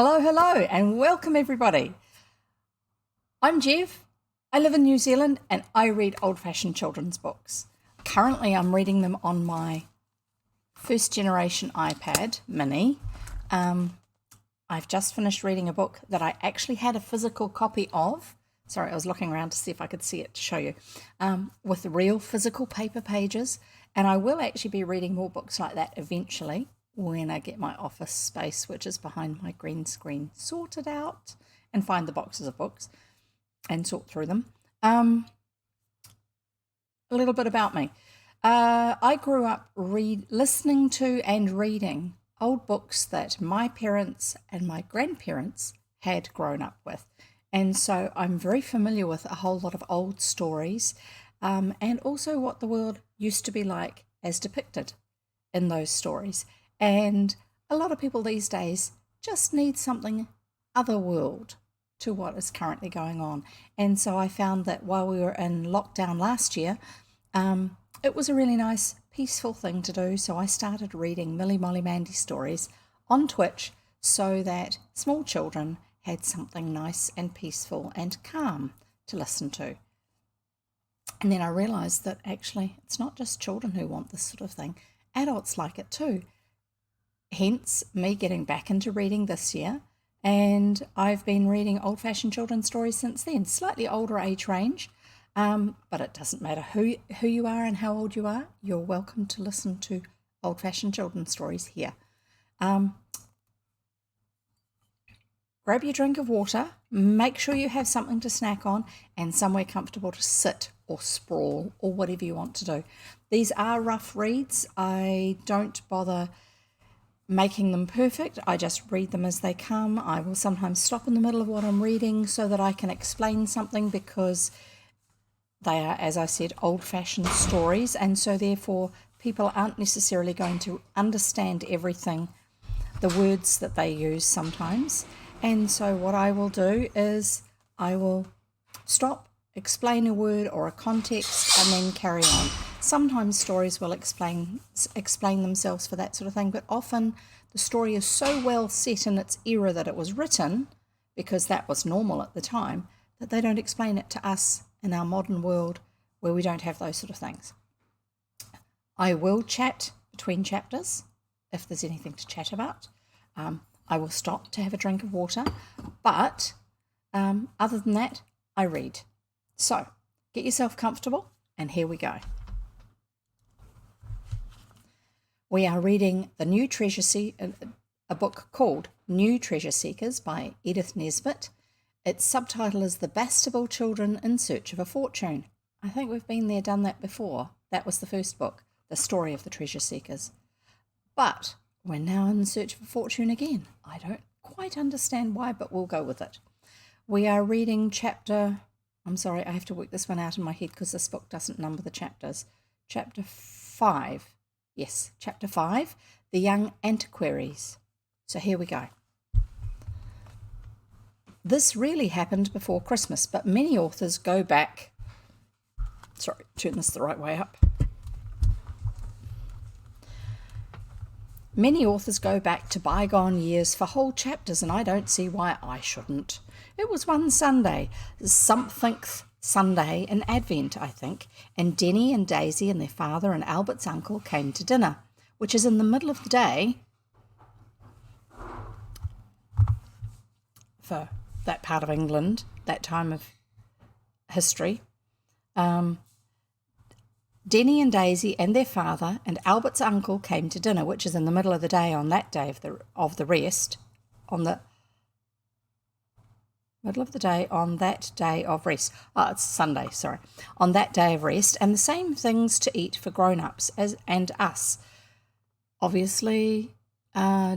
Hello, and welcome everybody. I'm Jev. I live in New Zealand and I read old-fashioned children's books. Currently, I'm reading them on my first generation iPad mini. I've just finished reading a book that I actually had a physical copy of. Sorry, I was looking around to see if I could see it to show you, with real physical paper pages. And I will actually be reading more books like that eventually when I get my office space, which is behind my green screen, sorted out and find the boxes of books and sort through them. A little bit about me. I grew up listening to and reading old books that my parents and my grandparents had grown up with. And so I'm very familiar with a whole lot of old stories, and also what the world used to be like as depicted in those stories. And a lot of people these days just need something otherworld to what is currently going on. And so I found that while we were in lockdown last year, it was a really nice, peaceful thing to do. So I started reading Millie Molly Mandy stories on Twitch so that small children had something nice and peaceful and calm to listen to. And then I realized that actually it's not just children who want this sort of thing. Adults like it too. Hence me getting back into reading this year, and I've been reading old-fashioned children's stories since then, slightly older age range, but it doesn't matter who you are and how old you are, you're welcome to listen to old-fashioned children's stories here. Grab your drink of water, make sure you have something to snack on and somewhere comfortable to sit or sprawl or whatever you want to do. These are rough reads. I don't bother making them perfect. I just read them as they come. I will sometimes stop in the middle of what I'm reading so that I can explain something, because they are, as I said, old-fashioned stories, and so therefore people aren't necessarily going to understand everything, the words that they use sometimes. And so what I will do is I will stop, explain a word or a context, and then carry on. Sometimes stories will explain themselves for that sort of thing, but often the story is so well set in its era that it was written, because that was normal at the time, that they don't explain it to us in our modern world where we don't have those sort of things. I will chat between chapters if there's anything to chat about. I will stop to have a drink of water, but other than that, I read. So get yourself comfortable, and here we go. We are reading The New Treasure a book called New Treasure Seekers by Edith Nesbit. Its subtitle is The Bastable Children in Search of a Fortune. I think we've been there, done that before. That was the first book, The Story of the Treasure Seekers. But we're now in search of a fortune again. I don't quite understand why, but we'll go with it. We are reading I'm sorry, I have to work this one out in my head because this book doesn't number the chapters. Chapter 5. Yes, Chapter 5, The Young Antiquaries. So here we go. This really happened before Christmas, but many authors go back... Sorry, turn this the right way up. Many authors go back to bygone years for whole chapters, and I don't see why I shouldn't. It was one Sunday, somethingth Sunday in Advent, I think, and Denny and Daisy and their father and Albert's uncle came to dinner, which is in the middle of the day for that part of England, that time of history. Denny and Daisy and their father and Albert's uncle came to dinner, which is in the middle of the day on that day of the rest, on the middle of the day on that day of rest. Oh, it's Sunday, sorry. On that day of rest, and the same things to eat for grown-ups and us. Obviously,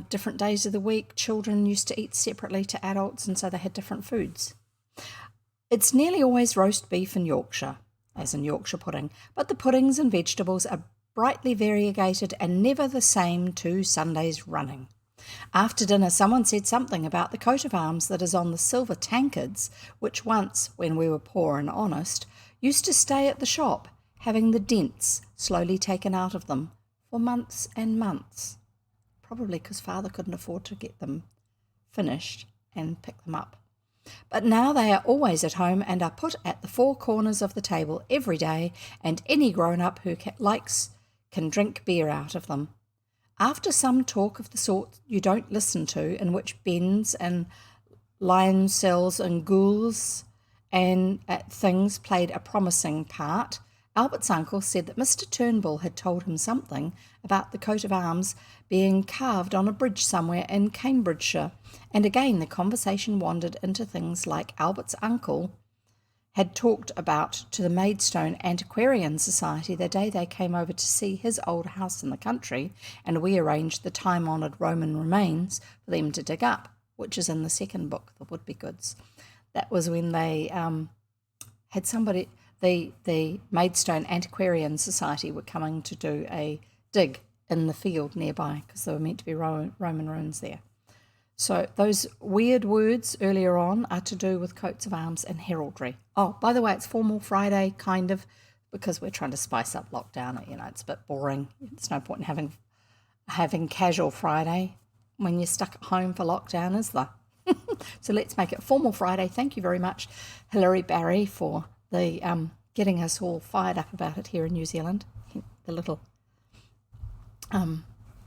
different days of the week, children used to eat separately to adults, and so they had different foods. It's nearly always roast beef in Yorkshire, as in Yorkshire pudding, but the puddings and vegetables are brightly variegated and never the same 2 Sundays running. After dinner, someone said something about the coat of arms that is on the silver tankards, which once, when we were poor and honest, used to stay at the shop, having the dents slowly taken out of them for months and months. Probably because father couldn't afford to get them finished and pick them up. But now they are always at home and are put at the four corners of the table every day, and any grown-up who likes can drink beer out of them. After some talk of the sort you don't listen to, in which bends and lioncels and ghouls and things played a promising part, Albert's uncle said that Mr. Turnbull had told him something about the coat of arms being carved on a bridge somewhere in Cambridgeshire, and again the conversation wandered into things like Albert's uncle had talked about to the Maidstone Antiquarian Society the day they came over to see his old house in the country, and we arranged the time-honoured Roman remains for them to dig up, which is in the second book, The Would-Be Goods. That was when they had somebody, the Maidstone Antiquarian Society were coming to do a dig in the field nearby because there were meant to be Roman ruins there. So those weird words earlier on are to do with coats of arms and heraldry. Oh, by the way, it's Formal Friday, kind of, because we're trying to spice up lockdown. You know, it's a bit boring. There's no point in having casual Friday when you're stuck at home for lockdown, is there? So let's make it Formal Friday. Thank you very much, Hilary Barry, for the getting us all fired up about it here in New Zealand. The little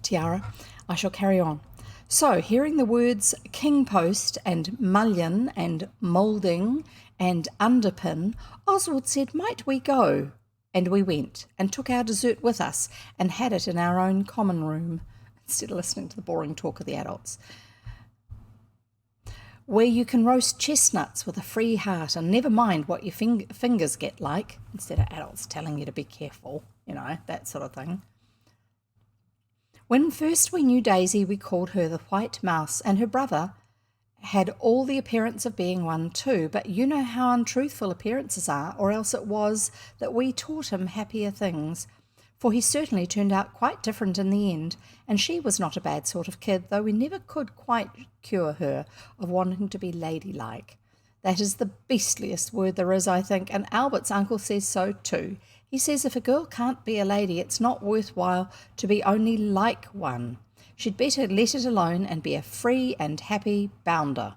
tiara. I shall carry on. So, hearing the words king post and mullion and moulding and underpin, Oswald said, "Might we go?" And we went, and took our dessert with us, and had it in our own common room, instead of listening to the boring talk of the adults, where you can roast chestnuts with a free heart and never mind what your fingers get like, instead of adults telling you to be careful, you know, that sort of thing. When first we knew Daisy, we called her the White Mouse, and her brother had all the appearance of being one too, but you know how untruthful appearances are, or else it was that we taught him happier things, for he certainly turned out quite different in the end, and she was not a bad sort of kid, though we never could quite cure her of wanting to be ladylike. That is the beastliest word there is, I think, and Albert's uncle says so too. He says if a girl can't be a lady, it's not worthwhile to be only like one. She'd better let it alone and be a free and happy bounder.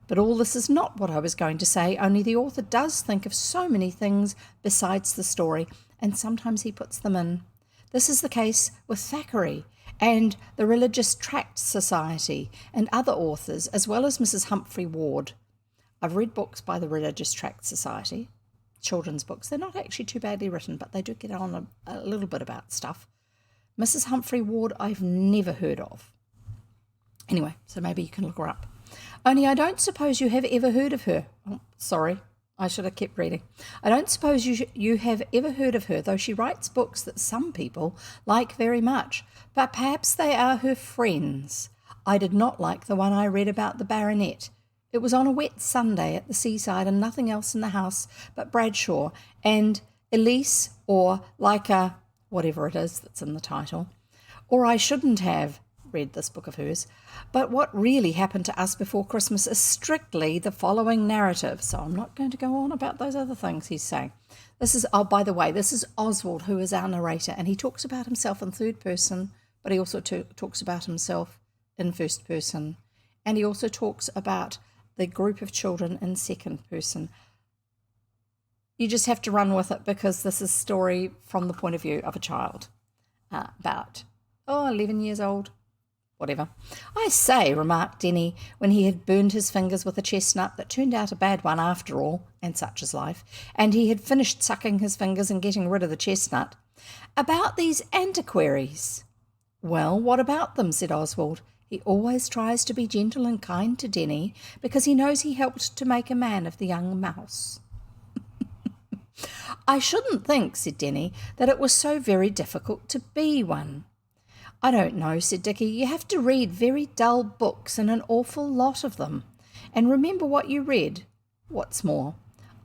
But all this is not what I was going to say, only the author does think of so many things besides the story, and sometimes he puts them in. This is the case with Thackeray and the Religious Tract Society and other authors, as well as Mrs. Humphrey Ward. I've read books by the Religious Tract Society, children's books. They're not actually too badly written, but they do get on a little bit about stuff. Mrs. Humphrey Ward I've never heard of. Anyway, so maybe you can look her up. Only I don't suppose you have ever heard of her. Oh, sorry, I should have kept reading. I don't suppose you have ever heard of her, though she writes books that some people like very much, but perhaps they are her friends. I did not like the one I read about the baronet. It was on a wet Sunday at the seaside and nothing else in the house but Bradshaw and Elise, or like a whatever it is that's in the title. Or I shouldn't have read this book of hers. But what really happened to us before Christmas is strictly the following narrative. So I'm not going to go on about those other things he's saying. This is, oh, by the way, this is Oswald, who is our narrator, and he talks about himself in third person, but he also talks about himself in first person. And he also talks about the group of children in second person. You just have to run with it because this is a story from the point of view of a child, about 11 years old, whatever. I say, remarked Denny, when he had burned his fingers with a chestnut that turned out a bad one after all, and such is life, and he had finished sucking his fingers and getting rid of the chestnut, about these antiquaries. Well, what about them? Said Oswald. He always tries to be gentle and kind to Denny because he knows he helped to make a man of the young mouse. I shouldn't think, said Denny, that it was so very difficult to be one. I don't know, said Dicky. You have to read very dull books and an awful lot of them. And remember what you read. What's more?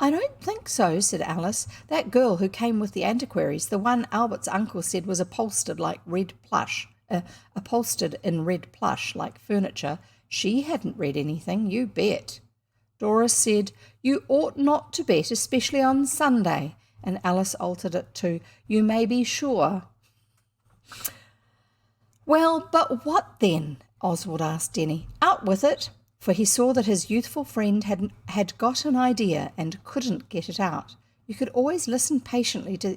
I don't think so, said Alice. That girl who came with the antiquaries, the one Albert's uncle said was upholstered in red plush like furniture, she hadn't read anything, you bet. Doris said, you ought not to bet, especially on Sunday, and Alice altered it to, you may be sure. Well, but what then? Oswald asked Denny. Out with it, for he saw that his youthful friend had got an idea and couldn't get it out. You should always listen patiently to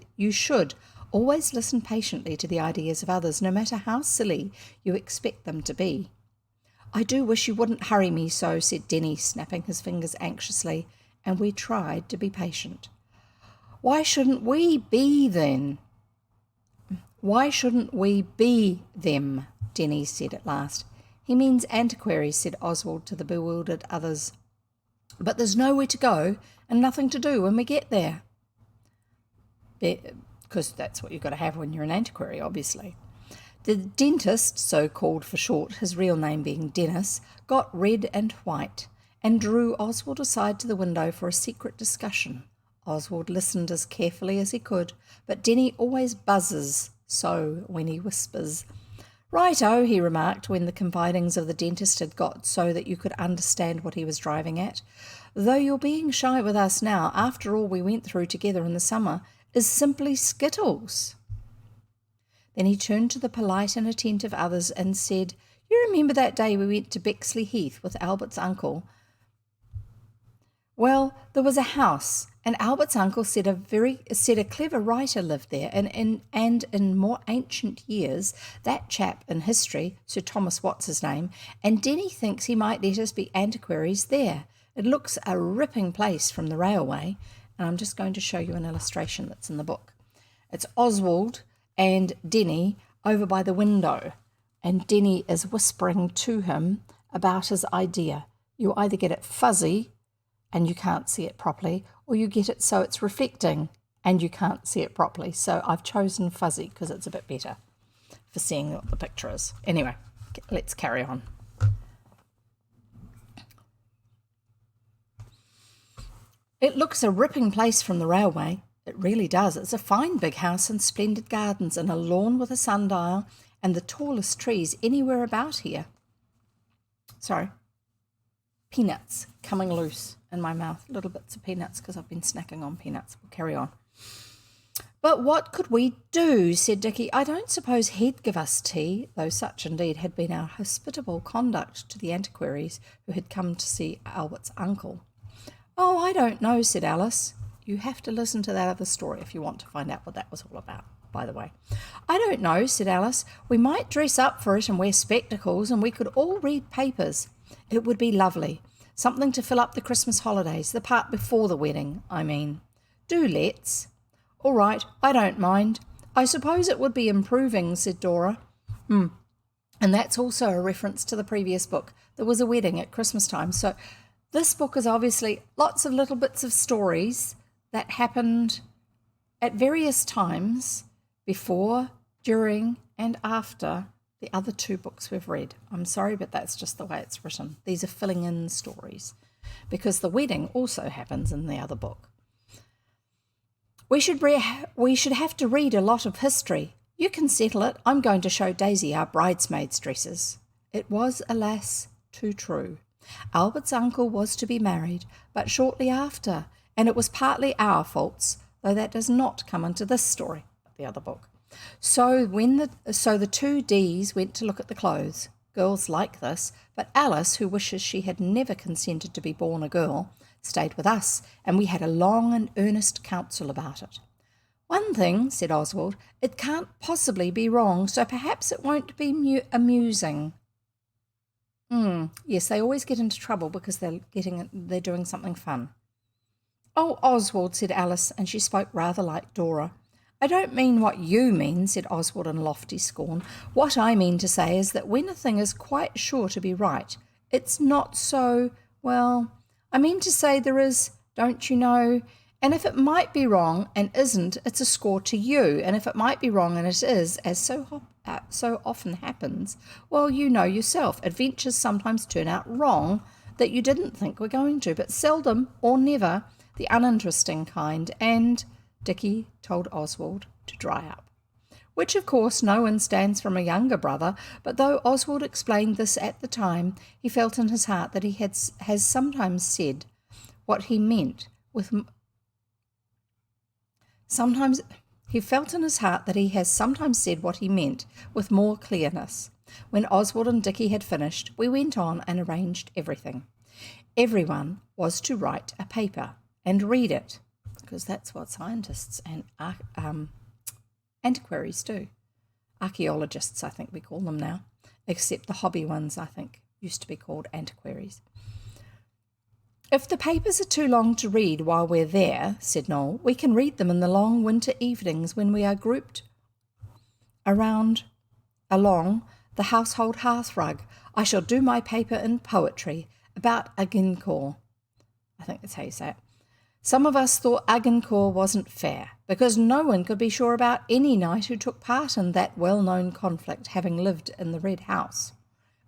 the ideas of others, no matter how silly you expect them to be. I do wish you wouldn't hurry me so, said Denny, snapping his fingers anxiously, and we tried to be patient. Why shouldn't we be then? Why shouldn't we be them? Denny said at last. He means antiquaries, said Oswald to the bewildered others. But there's nowhere to go and nothing to do when we get there. Because that's what you've got to have when you're an antiquary, obviously. The dentist, so called for short, his real name being Dennis, got red and white and drew Oswald aside to the window for a secret discussion. Oswald listened as carefully as he could, but Denny always buzzes so when he whispers. Righto, he remarked when the confidings of the dentist had got so that you could understand what he was driving at. Though you're being shy with us now, after all we went through together in the summer, is simply skittles. Then he turned to the polite and attentive others and said, You remember that day we went to Bexley Heath with Albert's uncle? Well, there was a house, and Albert's uncle said a clever writer lived there, and in more ancient years, that chap in history, Sir Thomas what's his name, and Denny thinks he might let us be antiquaries there. It looks a ripping place from the railway, and I'm just going to show you an illustration that's in the book. It's Oswald and Denny over by the window, and Denny is whispering to him about his idea. You either get it fuzzy and you can't see it properly, or you get it so it's reflecting and you can't see it properly. So I've chosen fuzzy because it's a bit better for seeing what the picture is. Anyway, let's carry on. It looks a ripping place from the railway. It really does. It's a fine big house and splendid gardens and a lawn with a sundial and the tallest trees anywhere about here. Sorry. Peanuts coming loose in my mouth. Little bits of peanuts because I've been snacking on peanuts. We'll carry on. But what could we do, said Dicky. I don't suppose he'd give us tea, though such indeed had been our hospitable conduct to the antiquaries who had come to see Albert's uncle. Oh, I don't know, said Alice. You have to listen to that other story if you want to find out what that was all about, by the way. I don't know, said Alice. We might dress up for it and wear spectacles, and we could all read papers. It would be lovely. Something to fill up the Christmas holidays, the part before the wedding, I mean. Do let's. All right, I don't mind. I suppose it would be improving, said Dora. And that's also a reference to the previous book. There was a wedding at Christmas time. So this book is obviously lots of little bits of stories that happened at various times before, during, and after the other two books we've read. I'm sorry, but that's just the way it's written. These are filling in stories because the wedding also happens in the other book. We should have to read a lot of history. You can settle it. I'm going to show Daisy our bridesmaids' dresses. It was, alas, too true. Albert's uncle was to be married, but shortly after, and it was partly our faults, though that does not come into this story, but the other book. So the two D's went to look at the clothes. Girls like this, but Alice, who wishes she had never consented to be born a girl, stayed with us, and we had a long and earnest counsel about it. One thing, said Oswald, it can't possibly be wrong, so perhaps it won't be amusing. Yes, they always get into trouble because they're doing something fun. Oh, Oswald, said Alice, and she spoke rather like Dora. I don't mean what you mean, said Oswald in lofty scorn. What I mean to say is that when a thing is quite sure to be right, it's not so, well, I mean to say there is, don't you know, and if it might be wrong and isn't, it's a score to you, and if it might be wrong and it is, as so often happens, well, you know yourself, adventures sometimes turn out wrong that you didn't think were going to, but seldom or never the uninteresting kind, and Dicky told Oswald to dry up, which of course no one stands from a younger brother, but though Oswald explained this at the time, he felt in his heart that he has sometimes said what he meant with more clearness. When Oswald and Dicky had finished, we went on and arranged everything. Everyone was to write a paper and read it, because that's what scientists and antiquaries do. Archaeologists, I think we call them now, except the hobby ones, I think, used to be called antiquaries. If the papers are too long to read while we're there, said Noel, we can read them in the long winter evenings when we are grouped along the household hearthrug. I shall do my paper in poetry about Agincourt. I think that's how you say it. Some of us thought Agincourt wasn't fair, because no one could be sure about any knight who took part in that well-known conflict, having lived in the Red House.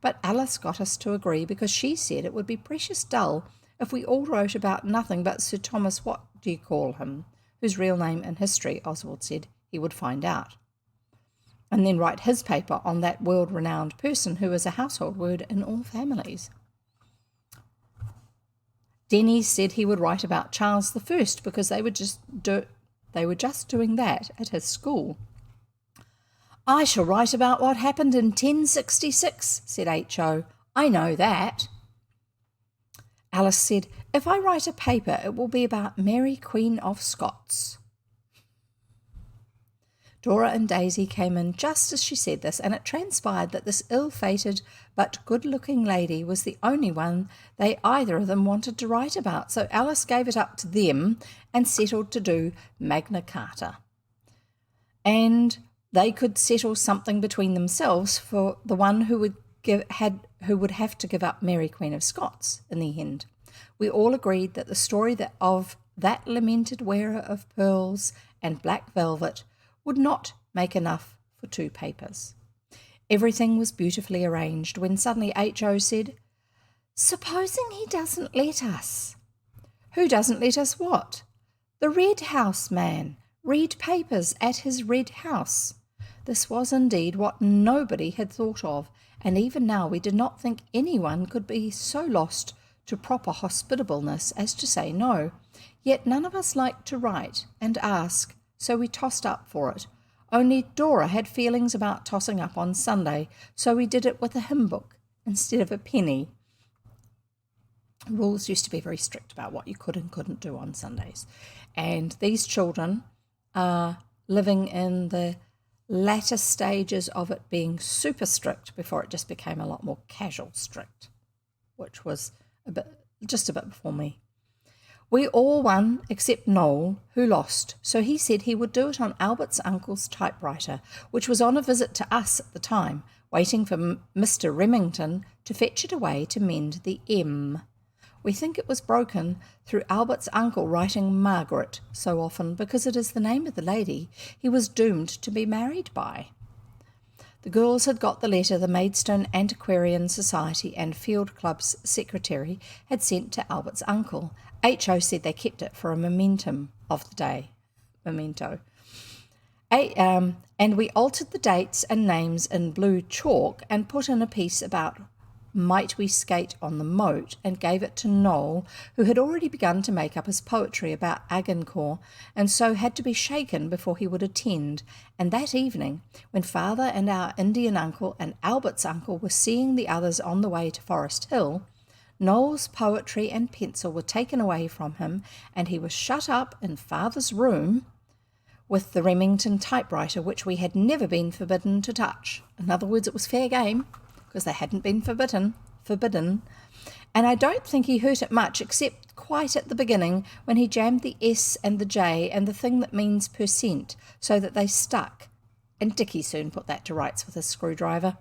But Alice got us to agree, because she said it would be precious dull if we all wrote about nothing but Sir Thomas what-do-you-call-him, whose real name in history, Oswald said, he would find out, and then write his paper on that world-renowned person who is a household word in all families. Denny said he would write about Charles I, because they were just doing that at his school. I shall write about what happened in 1066, said H.O. I know that. Alice said, if I write a paper, it will be about Mary, Queen of Scots. Dora and Daisy came in just as she said this, and it transpired that this ill-fated but good-looking lady was the only one they either of them wanted to write about, so Alice gave it up to them and settled to do Magna Carta. And they could settle something between themselves for the one who would have to give up Mary, Queen of Scots in the end. We all agreed that the story of that lamented wearer of pearls and black velvet would not make enough for 2 papers. Everything was beautifully arranged when suddenly H.O. said, supposing he doesn't let us? Who doesn't let us what? The Red House man. Read papers at his Red House. This was indeed what nobody had thought of, and even now we did not think anyone could be so lost to proper hospitableness as to say no. Yet none of us liked to write and ask, so we tossed up for it. Only Dora had feelings about tossing up on Sunday, so we did it with a hymn book instead of a penny. Rules used to be very strict about what you could and couldn't do on Sundays. And these children are living in the latter stages of it being super strict before it just became a lot more casual strict, which was just a bit before me. We all won except Noel, who lost, so he said he would do it on Albert's uncle's typewriter, which was on a visit to us at the time, waiting for Mr. Remington to fetch it away to mend the M. We think it was broken through Albert's uncle writing Margaret so often, because it is the name of the lady he was doomed to be married by. The girls had got the letter the Maidstone Antiquarian Society and Field Club's secretary had sent to Albert's uncle. H.O. said they kept it for a memento of the day. And we altered the dates and names in blue chalk and put in a piece about Might We Skate on the Moat, and gave it to Noel, who had already begun to make up his poetry about Agincourt, and so had to be shaken before he would attend. And that evening, when Father and our Indian uncle and Albert's uncle were seeing the others on the way to Forest Hill, Noel's poetry and pencil were taken away from him, and he was shut up in Father's room with the Remington typewriter, which we had never been forbidden to touch. In other words, it was fair game, because they hadn't been forbidden, and I don't think he hurt it much, except quite at the beginning, when he jammed the S and the J and the thing that means percent, so that they stuck, and Dicky soon put that to rights with his screwdriver.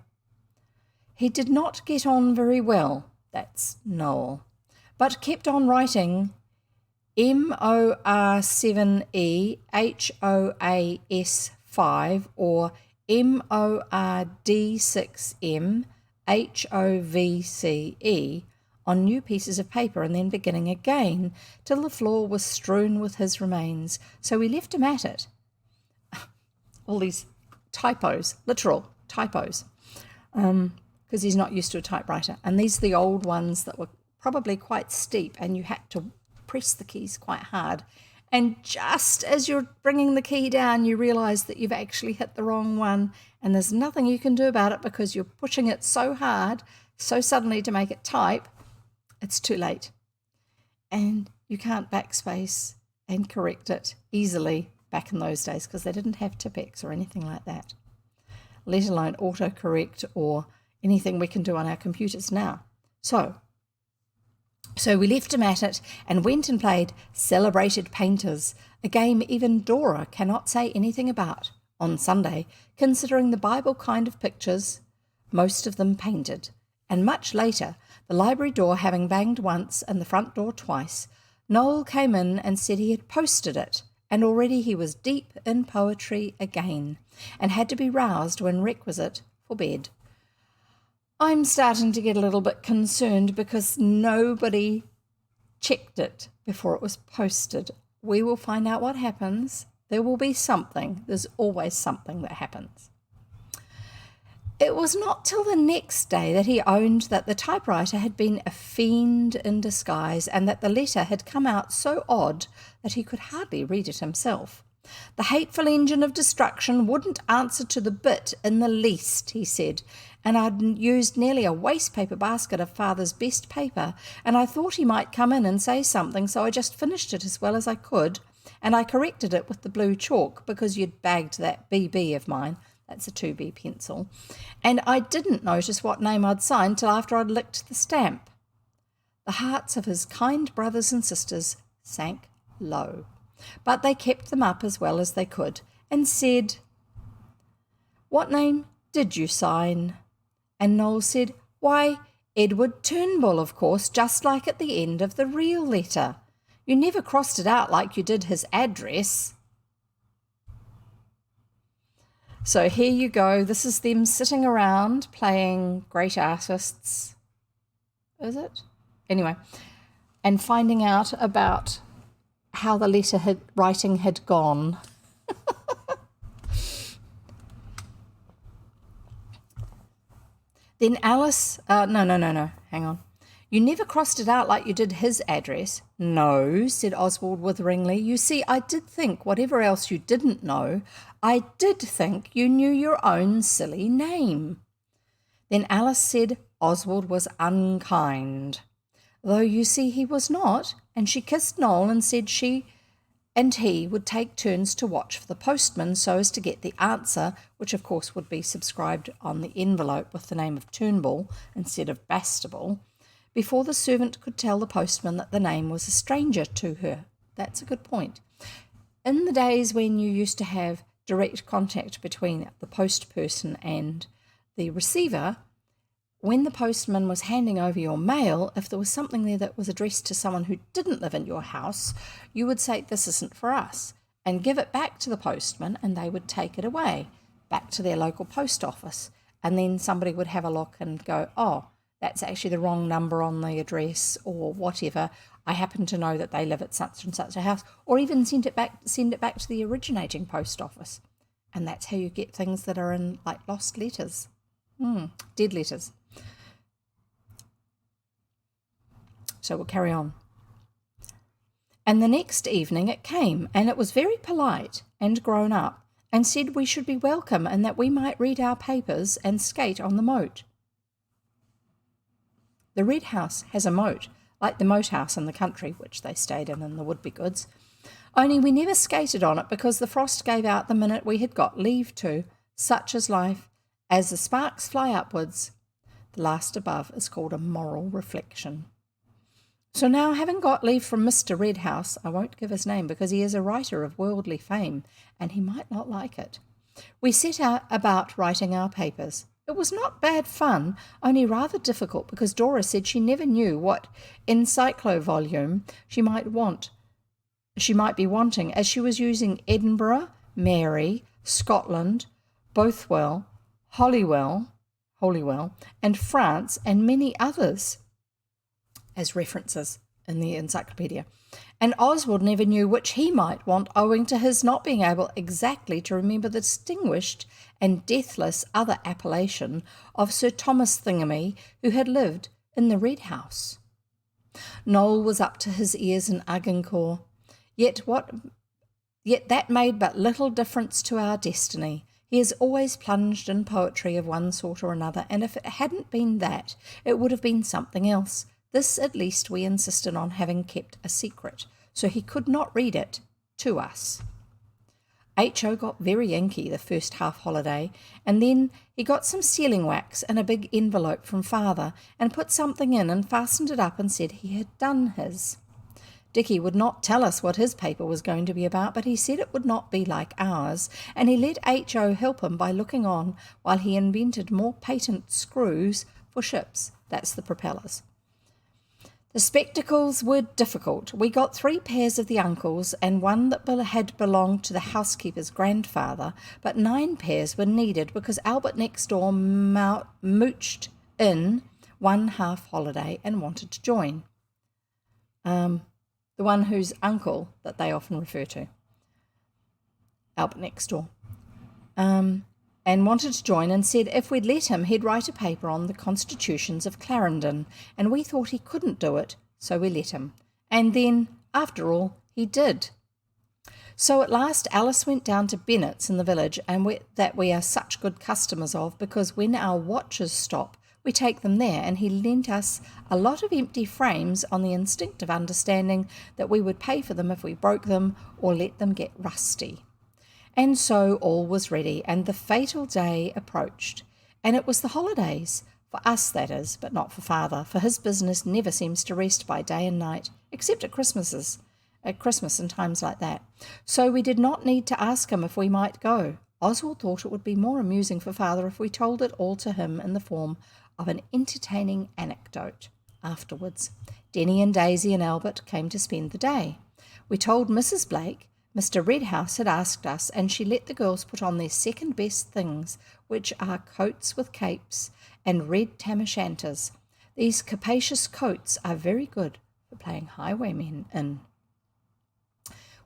He did not get on very well, that's Noel, but kept on writing MOR7E HOAS5 or MORD6M HOVCE on new pieces of paper, and then beginning again till the floor was strewn with his remains. So we left him at it. All these typos, literal typos, because he's not used to a typewriter. And these are the old ones that were probably quite steep, and you had to press the keys quite hard, And just as you're bringing the key down, you realise that you've actually hit the wrong one, and there's nothing you can do about it because you're pushing it so hard, so suddenly to make it type, it's too late. And you can't backspace and correct it easily back in those days because they didn't have Tipex or anything like that, let alone autocorrect or anything we can do on our computers now. So we left him at it and went and played Celebrated Painters, a game even Dora cannot say anything about, on Sunday, considering the Bible kind of pictures, most of them painted. And much later, the library door having banged once and the front door twice, Noel came in and said he had posted it, and already he was deep in poetry again, and had to be roused when requisite for bed. I'm starting to get a little bit concerned because nobody checked it before it was posted. We will find out what happens. There will be something. There's always something that happens. It was not till the next day that he owned that the typewriter had been a fiend in disguise and that the letter had come out so odd that he could hardly read it himself. The hateful engine of destruction wouldn't answer to the bit in the least, he said, and I'd used nearly a wastepaper basket of Father's best paper, and I thought he might come in and say something, so I just finished it as well as I could, and I corrected it with the blue chalk because you'd bagged that BB of mine. That's a 2B pencil. And I didn't notice what name I'd signed till after I'd licked the stamp. The hearts of his kind brothers and sisters sank low, but they kept them up as well as they could and said, "What name did you sign?" And Noel said, "Why, Edward Turnbull, of course, just like at the end of the real letter. You never crossed it out like you did his address." So here you go. This is them sitting around playing great artists. Is it? Anyway, and finding out about how the writing had gone. Then Alice, no, hang on. "You never crossed it out like you did his address." "No," said Oswald witheringly. "You see, I did think, whatever else you didn't know, I did think you knew your own silly name." Then Alice said Oswald was unkind, though you see he was not, and she kissed Noel and said she and he would take turns to watch for the postman so as to get the answer, which of course would be subscribed on the envelope with the name of Turnbull instead of Bastable, before the servant could tell the postman that the name was a stranger to her. That's a good point. In the days when you used to have direct contact between the post person and the receiver, when the postman was handing over your mail, if there was something there that was addressed to someone who didn't live in your house, you would say, "This isn't for us," and give it back to the postman, and they would take it away back to their local post office. And then somebody would have a look and go, "Oh, that's actually the wrong number on the address," or whatever. "I happen to know that they live at such and such a house," or even send it back to the originating post office. And that's how you get things that are in like lost letters, dead letters. So we'll carry on. And the next evening it came, and it was very polite and grown up, and said we should be welcome and that we might read our papers and skate on the moat. The Red House has a moat, like the moat house in the country, which they stayed in the Would-be-Goods. Only we never skated on it because the frost gave out the minute we had got leave to. Such is life. As the sparks fly upwards, the last above is called a moral reflection. So now, having got leave from Mr. Redhouse, I won't give his name because he is a writer of worldly fame, and he might not like it, we set out about writing our papers. It was not bad fun, only rather difficult because Dora said she never knew what encyclo-volume she might be wanting, as she was using Edinburgh, Mary, Scotland, Bothwell, Holywell, and France, and many others as references in the encyclopedia. And Oswald never knew which he might want, owing to his not being able exactly to remember the distinguished and deathless other appellation of Sir Thomas Thingamy, who had lived in the Red House. Noel was up to his ears in Agincourt. Yet that made but little difference to our destiny. He is always plunged in poetry of one sort or another, and if it hadn't been that, it would have been something else. This at least we insisted on having kept a secret, so he could not read it to us. H.O. got very inky the first half-holiday, and then he got some sealing wax and a big envelope from father, and put something in and fastened it up and said he had done his. Dickie would not tell us what his paper was going to be about, but he said it would not be like ours, and he let H.O. help him by looking on while he invented more patent screws for ships. That's the propellers. The spectacles were difficult. We got 3 pairs of the uncle's and one that had belonged to the housekeeper's grandfather, but 9 pairs were needed because Albert next door mooched in one half-holiday and wanted to join. The one whose uncle that they often refer to, Albert next door, and wanted to join and said if we'd let him, he'd write a paper on the Constitutions of Clarendon, and we thought he couldn't do it, so we let him. And then, after all, he did. So at last Alice went down to Bennett's in the village, and that we are such good customers of, because when our watches stop, we take them there, and he lent us a lot of empty frames on the instinctive understanding that we would pay for them if we broke them or let them get rusty. And so all was ready, and the fatal day approached. And it was the holidays, for us that is, but not for father, for his business never seems to rest by day and night, except at Christmas and times like that. So we did not need to ask him if we might go. Oswald thought it would be more amusing for father if we told it all to him in the form of an entertaining anecdote. Afterwards, Denny and Daisy and Albert came to spend the day. We told Mrs. Blake Mr. Redhouse had asked us, and she let the girls put on their second best things, which are coats with capes and red tam-o'-shanters. These capacious coats are very good for playing highwaymen in.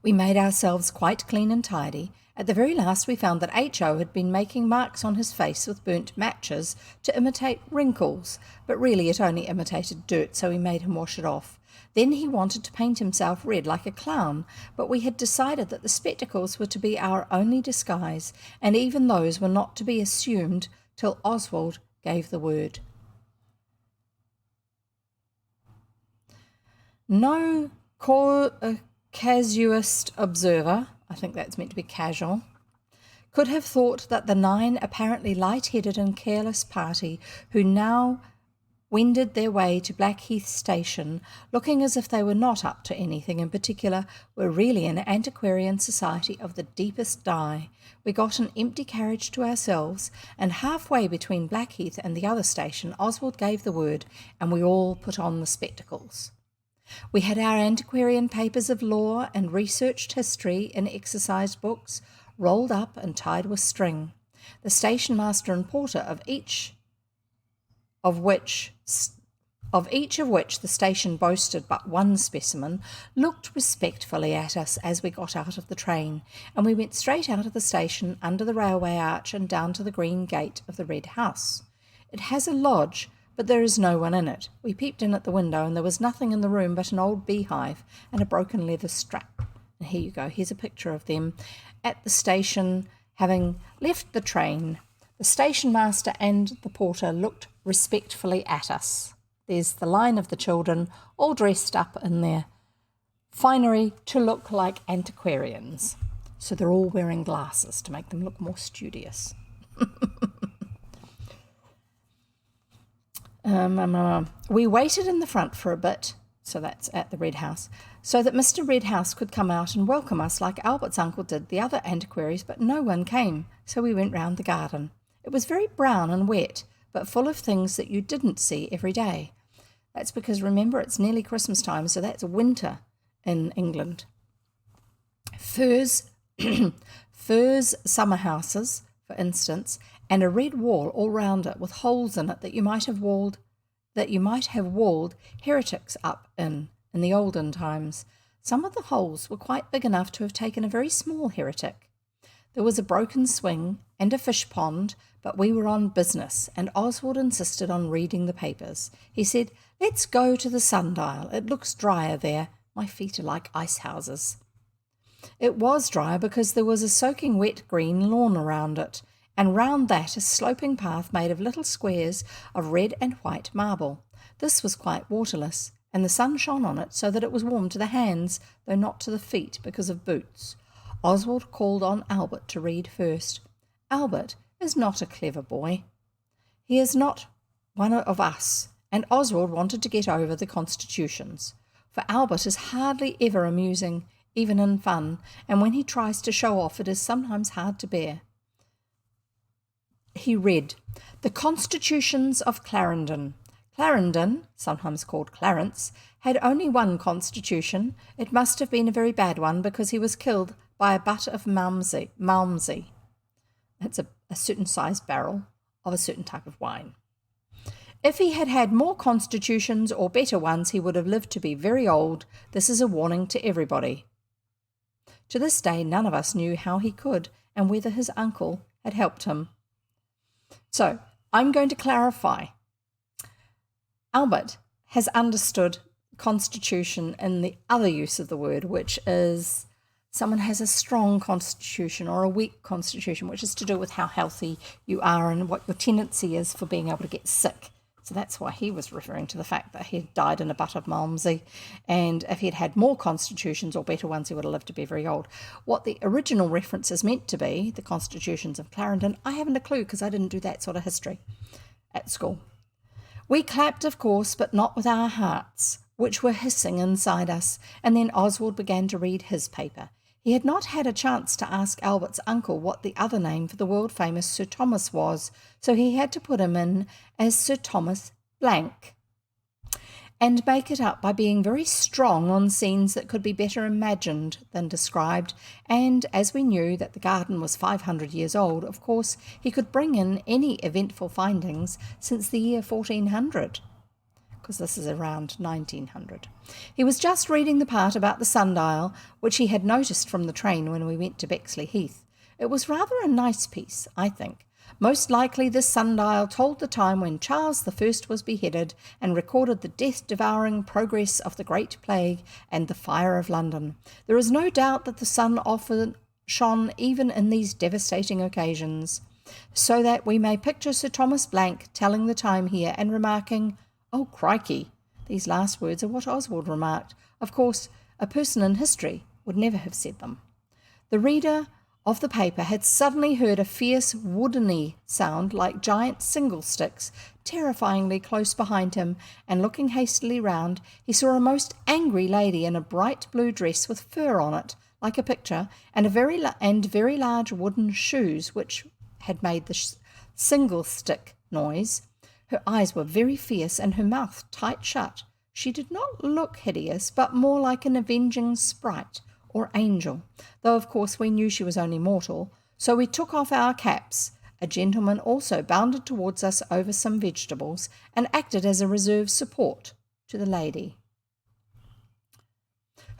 We made ourselves quite clean and tidy. At the very last we found that H.O. had been making marks on his face with burnt matches to imitate wrinkles, but really it only imitated dirt, so we made him wash it off. Then he wanted to paint himself red like a clown, but we had decided that the spectacles were to be our only disguise, and even those were not to be assumed till Oswald gave the word. No casuist observer, I think that's meant to be casual, could have thought that the 9 apparently light-headed and careless party who now wended their way to Blackheath Station, looking as if they were not up to anything in particular, were really an antiquarian society of the deepest dye. We got an empty carriage to ourselves, and halfway between Blackheath and the other station Oswald gave the word, and we all put on the spectacles. We had our antiquarian papers of law and researched history in exercise books, rolled up and tied with string. The station master and porter of each of which the station boasted but one specimen, looked respectfully at us as we got out of the train, and we went straight out of the station under the railway arch and down to the green gate of the Red House. It has a lodge, but there is no one in it. We peeped in at the window, and there was nothing in the room but an old beehive and a broken leather strap. And here you go, here's a picture of them at the station, having left the train. The station master and the porter looked respectfully at us. There's the line of the children, all dressed up in their finery to look like antiquarians. So they're all wearing glasses to make them look more studious. We waited in the front for a bit, so that's at the Red House, so that Mr. Redhouse could come out and welcome us like Albert's uncle did the other antiquaries, but no one came, so we went round the garden. It was very brown and wet, but full of things that you didn't see every day. That's because, remember, it's nearly Christmas time, so that's winter in England. Furs summer houses, for instance, and a red wall all round it with holes in it that you might have walled heretics up in the olden times. Some of the holes were quite big enough to have taken a very small heretic. There was a broken swing and a fish pond, but we were on business, and Oswald insisted on reading the papers. He said, "Let's go to the sundial. It looks drier there. My feet are like ice houses." It was dry because there was a soaking wet green lawn around it, and round that a sloping path made of little squares of red and white marble. This was quite waterless, and the sun shone on it so that it was warm to the hands, though not to the feet because of boots. Oswald called on Albert to read first. Albert is not a clever boy. He is not one of us, and Oswald wanted to get over the Constitutions, for Albert is hardly ever amusing, even in fun, and when he tries to show off it is sometimes hard to bear. He read, "The Constitutions of Clarendon." Clarendon, sometimes called Clarence, had only one constitution. It must have been a very bad one because he was killed by a butt of Malmsey. That's a certain size barrel of a certain type of wine. If he had had more constitutions or better ones, he would have lived to be very old. This is a warning to everybody. To this day, none of us knew how he could and whether his uncle had helped him. So, I'm going to clarify. Albert has understood constitution in the other use of the word, which is someone has a strong constitution or a weak constitution, which is to do with how healthy you are and what your tendency is for being able to get sick. So that's why he was referring to the fact that he had died in a butt of Malmsey, and if he'd had more constitutions or better ones, he would have lived to be very old. What the original reference is meant to be, the Constitutions of Clarendon, I haven't a clue because I didn't do that sort of history at school. We clapped, of course, but not with our hearts, which were hissing inside us, and then Oswald began to read his paper. He had not had a chance to ask Albert's uncle what the other name for the world-famous Sir Thomas was, so he had to put him in as Sir Thomas Blank and make it up by being very strong on scenes that could be better imagined than described, and as we knew that the garden was 500 years old, of course he could bring in any eventful findings since the year 1400. Because this is around 1900. He was just reading the part about the sundial, which he had noticed from the train when we went to Bexley Heath. It was rather a nice piece, I think. Most likely this sundial told the time when Charles I was beheaded and recorded the death-devouring progress of the Great Plague and the fire of London. There is no doubt that the sun often shone even in these devastating occasions, so that we may picture Sir Thomas Blank telling the time here and remarking, "Oh, crikey." These last words are what Oswald remarked. Of course, a person in history would never have said them. The reader of the paper had suddenly heard a fierce woodeny sound like giant single sticks terrifyingly close behind him, and looking hastily round, he saw a most angry lady in a bright blue dress with fur on it, like a picture, and very large wooden shoes which had made the single stick noise. Her eyes were very fierce and her mouth tight shut. She did not look hideous, but more like an avenging sprite or angel, though of course we knew she was only mortal, so we took off our caps. A gentleman also bounded towards us over some vegetables and acted as a reserve support to the lady.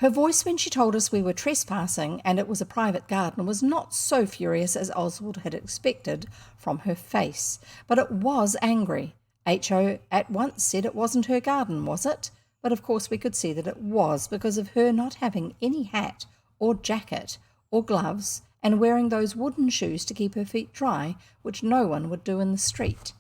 Her voice when she told us we were trespassing and it was a private garden was not so furious as Oswald had expected from her face, but it was angry. H.O. at once said it wasn't her garden, was it? But of course we could see that it was, because of her not having any hat or jacket or gloves and wearing those wooden shoes to keep her feet dry, which no one would do in the street.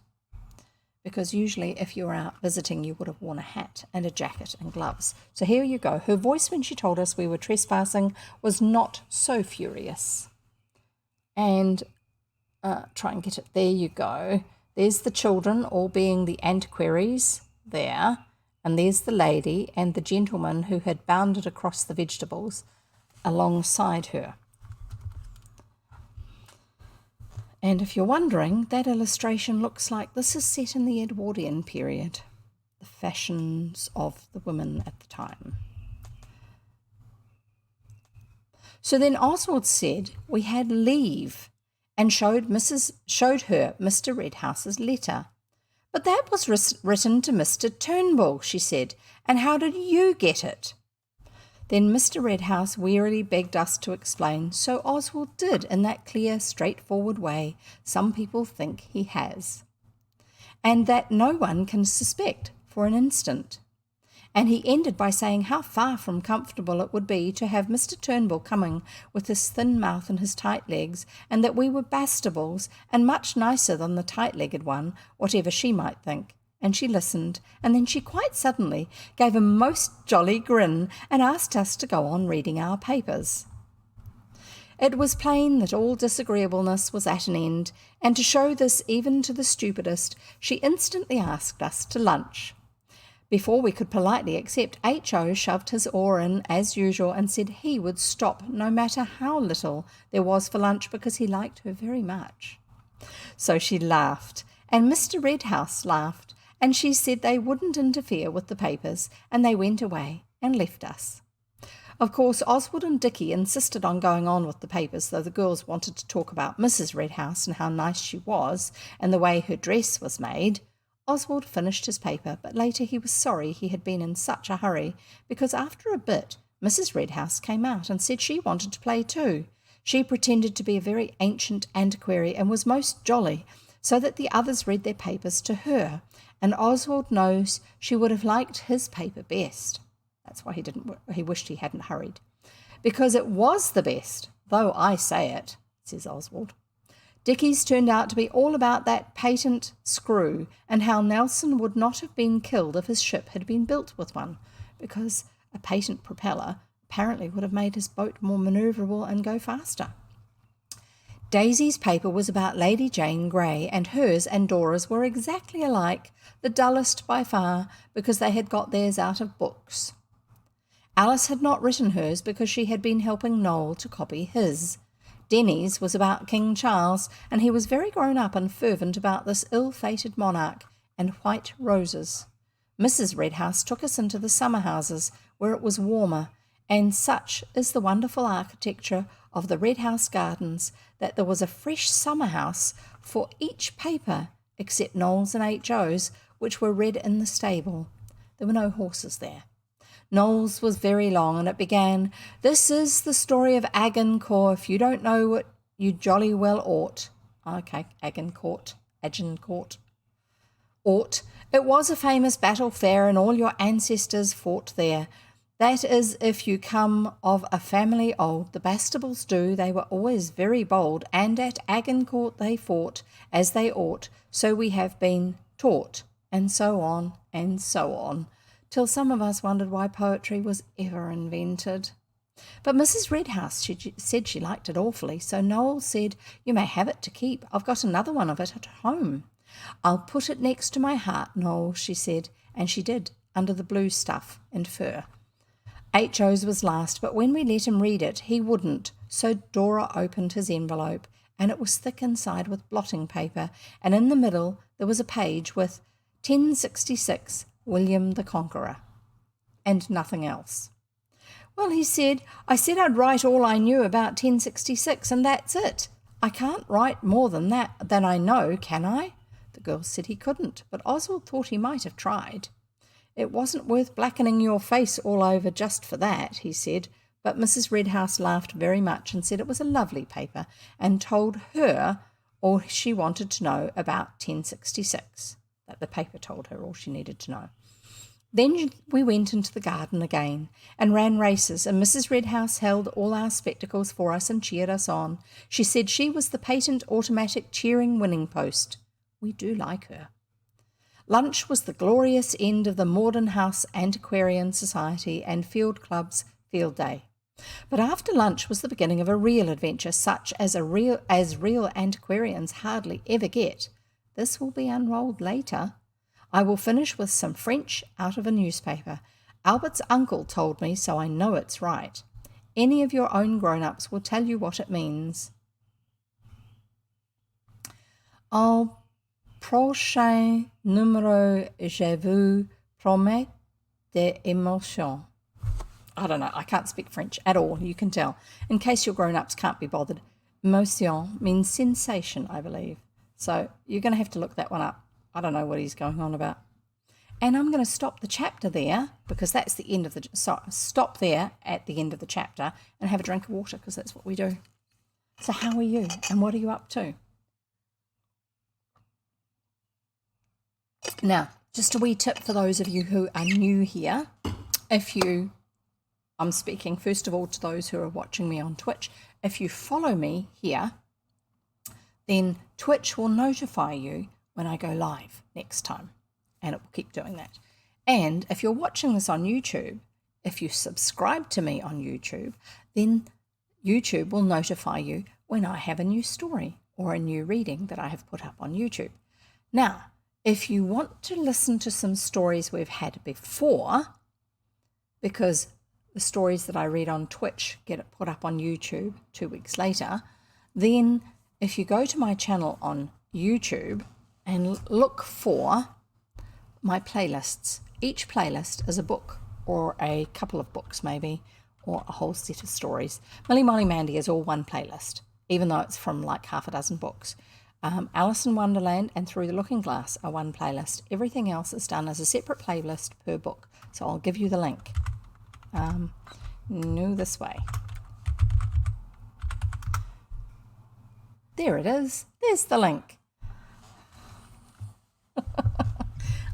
Because usually if you were out visiting, you would have worn a hat and a jacket and gloves. So here you go. Her voice when she told us we were trespassing was not so furious. And try and get it. There you go. There's the children all being the antiquaries there. And there's the lady and the gentleman who had bounded across the vegetables alongside her. And if you're wondering, that illustration looks like this is set in the Edwardian period, the fashions of the women at the time. So then Oswald said we had leave and showed her Mr. Redhouse's letter. "But that was written to Mr. Turnbull," she said, "and how did you get it?" Then Mr. Redhouse wearily begged us to explain, so Oswald did in that clear, straightforward way some people think he has, and that no one can suspect for an instant. And he ended by saying how far from comfortable it would be to have Mr. Turnbull coming with his thin mouth and his tight legs, and that we were Bastables, and much nicer than the tight-legged one, whatever she might think. And she listened, and then she quite suddenly gave a most jolly grin and asked us to go on reading our papers. It was plain that all disagreeableness was at an end, and to show this even to the stupidest, she instantly asked us to lunch. Before we could politely accept, H.O. shoved his oar in as usual and said he would stop no matter how little there was for lunch because he liked her very much. So she laughed, and Mr. Redhouse laughed, and she said they wouldn't interfere with the papers, and they went away and left us. Of course, Oswald and Dicky insisted on going on with the papers, though the girls wanted to talk about Mrs. Redhouse and how nice she was and the way her dress was made. Oswald finished his paper, but later he was sorry he had been in such a hurry, because after a bit Mrs. Redhouse came out and said she wanted to play too. She pretended to be a very ancient antiquary and was most jolly, so that the others read their papers to her, and Oswald knows she would have liked his paper best. That's why he wished he hadn't hurried. Because it was the best, though I say it, says Oswald. Dicky's turned out to be all about that patent screw and how Nelson would not have been killed if his ship had been built with one, because a patent propeller apparently would have made his boat more manoeuvrable and go faster. Daisy's paper was about Lady Jane Grey, and hers and Dora's were exactly alike, the dullest by far, because they had got theirs out of books. Alice had not written hers because she had been helping Noel to copy his. Denny's was about King Charles, and he was very grown up and fervent about this ill-fated monarch, and white roses. Mrs. Redhouse took us into the summer houses, where it was warmer, and such is the wonderful architecture of the Redhouse Gardens that there was a fresh summer house for each paper, except Noel's and H.O.'s, which were read in the stable. There were no horses there. Noel's was very long, and it began, "This is the story of Agincourt. If you don't know it, you jolly well ought." Okay, Agincourt. Ought. It was a famous battle fair, and all your ancestors fought there. That is, if you come of a family old. The Bastables do. They were always very bold, and at Agincourt they fought, as they ought. So we have been taught, and so on, till some of us wondered why poetry was ever invented. But Mrs. Redhouse, she said she liked it awfully, so Noel said, "You may have it to keep. I've got another one of it at home." "I'll put it next to my heart, Noel," she said, and she did, under the blue stuff and fur. H.O.'s was last, but when we let him read it, he wouldn't, so Dora opened his envelope, and it was thick inside with blotting paper, and in the middle there was a page with 1066, William the Conqueror, and nothing else. "Well," he said, "I said I'd write all I knew about 1066, and that's it. I can't write more than I know, can I?" The girl said he couldn't, but Oswald thought he might have tried. "It wasn't worth blackening your face all over just for that," he said, but Mrs. Redhouse laughed very much and said it was a lovely paper, and told her all she wanted to know about 1066. That the paper told her all she needed to know. Then we went into the garden again and ran races, and Mrs. Redhouse held all our spectacles for us and cheered us on. She said she was the patent automatic cheering winning post. We do like her. Lunch was the glorious end of the Morden House Antiquarian Society and Field Club's field day. But after lunch was the beginning of a real adventure, such as real antiquarians hardly ever get. This will be unrolled later. I will finish with some French out of a newspaper. Albert's uncle told me, so I know it's right. Any of your own grown-ups will tell you what it means. Au prochain numéro, je vous promets des émotions. I don't know, I can't speak French at all, you can tell. In case your grown-ups can't be bothered. Émotion means sensation, I believe. So you're going to have to look that one up. I don't know what he's going on about. And I'm going to stop the chapter there, because that's the end of the... So stop there at the end of the chapter and have a drink of water, because that's what we do. So how are you, and what are you up to? Now, Just a wee tip for those of you who are new here. I'm speaking first of all to those who are watching me on Twitch. If you follow me here, then Twitch will notify you when I go live next time, and it will keep doing that. And if you're watching this on YouTube, if you subscribe to me on YouTube, then YouTube will notify you when I have a new story or a new reading that I have put up on YouTube. Now, if you want to listen to some stories we've had before, because the stories that I read on Twitch get put up on YouTube 2 weeks later, then if you go to my channel on YouTube and look for my playlists, each playlist is a book or a couple of books maybe, or a whole set of stories. Millie Molly Mandy is all one playlist, even though it's from like half a dozen books. Alice in Wonderland and Through the Looking Glass are one playlist. Everything else is done as a separate playlist per book. So I'll give you the link. No, this way. There it is. There's the link.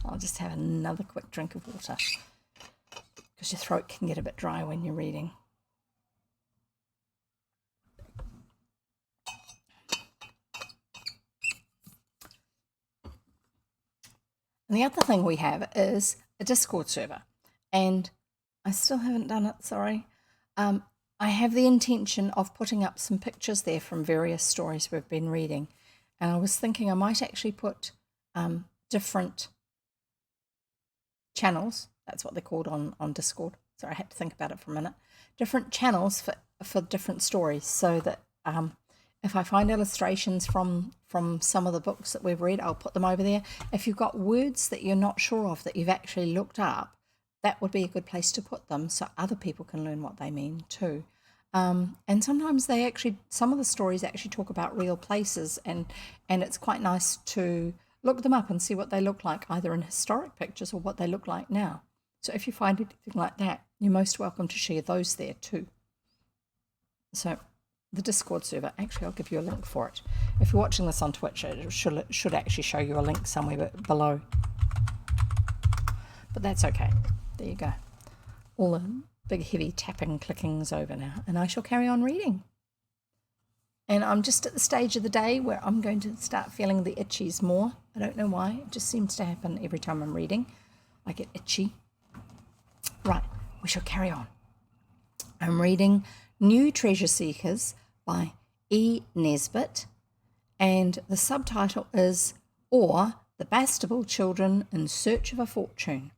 I'll just have another quick drink of water, because your throat can get a bit dry when you're reading. And the other thing we have is a Discord server, and I still haven't done it, sorry. I have the intention of putting up some pictures there from various stories we've been reading, and I was thinking I might actually put different channels, that's what they're called on Discord, so I had to think about it for a minute, different channels for different stories, so that if I find illustrations from some of the books that we've read, I'll put them over there. If you've got words that you're not sure of that you've actually looked up, that would be a good place to put them so other people can learn what they mean too. And sometimes some of the stories actually talk about real places, and it's quite nice to look them up and see what they look like, either in historic pictures or what they look like now. So if you find anything like that, you're most welcome to share those there too. So the Discord server, actually I'll give you a link for it. If you're watching this on Twitch, it should actually show you a link somewhere below. But that's okay. There you go. All the big heavy tapping clicking's over now, and I shall carry on reading. And I'm just at the stage of the day where I'm going to start feeling the itchies more. I don't know why. It just seems to happen every time I'm reading. I get itchy. Right, we shall carry on. I'm reading New Treasure Seekers by E. Nesbit, and the subtitle is Or the Bastable Children in Search of a Fortune.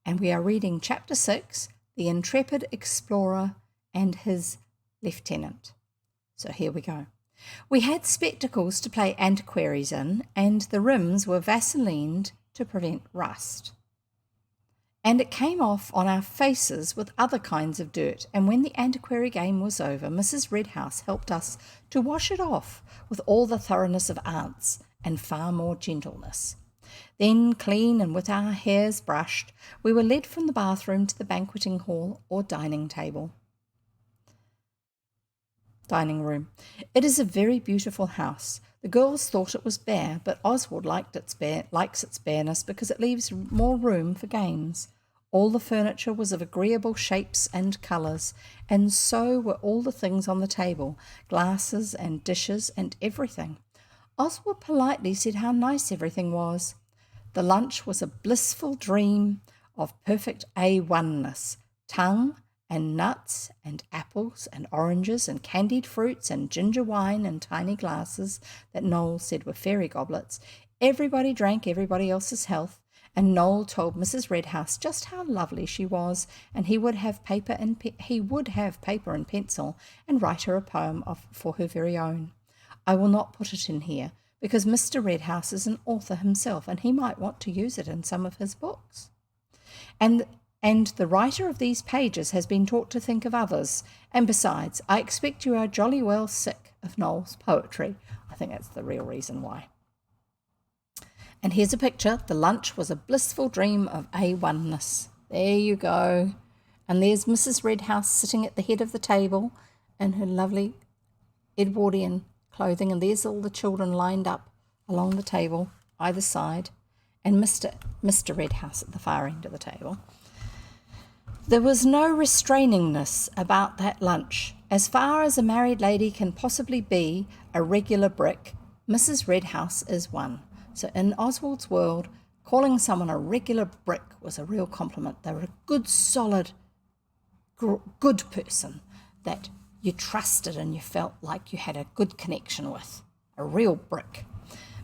And we are reading Chapter 6, The Intrepid Explorer and His Lieutenant. So here we go. We had spectacles to play antiquaries in, and the rims were vaselined to prevent rust. And it came off on our faces with other kinds of dirt, and when the antiquary game was over, Mrs. Redhouse helped us to wash it off with all the thoroughness of aunts and far more gentleness. Then, clean and with our hairs brushed, we were led from the bathroom to the banqueting hall or dining room. It is a very beautiful house. The girls thought it was bare, but Oswald likes its bareness because it leaves more room for games. All the furniture was of agreeable shapes and colours, and so were all the things on the table, glasses and dishes and everything. Oswald politely said how nice everything was. The lunch was a blissful dream of perfect A1-ness, tongue and nuts and apples and oranges and candied fruits and ginger wine in tiny glasses that Noel said were fairy goblets. Everybody drank everybody else's health, and Noel told Mrs. Redhouse just how lovely she was, and he would have paper and pencil and write her a poem for her very own. I will not put it in here, because Mr. Redhouse is an author himself, and he might want to use it in some of his books. And the writer of these pages has been taught to think of others. And besides, I expect you are jolly well sick of Noel's poetry. I think that's the real reason why. And here's a picture. The lunch was a blissful dream of A1-ness. There you go. And there's Mrs. Redhouse sitting at the head of the table in her lovely Edwardian clothing, and there's all the children lined up along the table, either side, and Mr. Redhouse at the far end of the table. There was no restrainingness about that lunch. As far as a married lady can possibly be a regular brick, Mrs. Redhouse is one. So in Oswald's world, calling someone a regular brick was a real compliment. They were a good, solid, good person that you trusted and you felt like you had a good connection with. A real brick.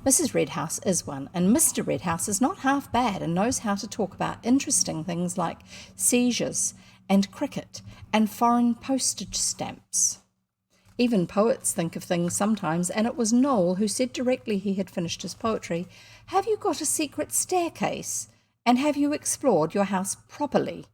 Mrs. Redhouse is one, and Mr. Redhouse is not half bad and knows how to talk about interesting things like seizures and cricket and foreign postage stamps. Even poets think of things sometimes, and it was Noel who said directly he had finished his poetry, "Have you got a secret staircase? And have you explored your house properly?"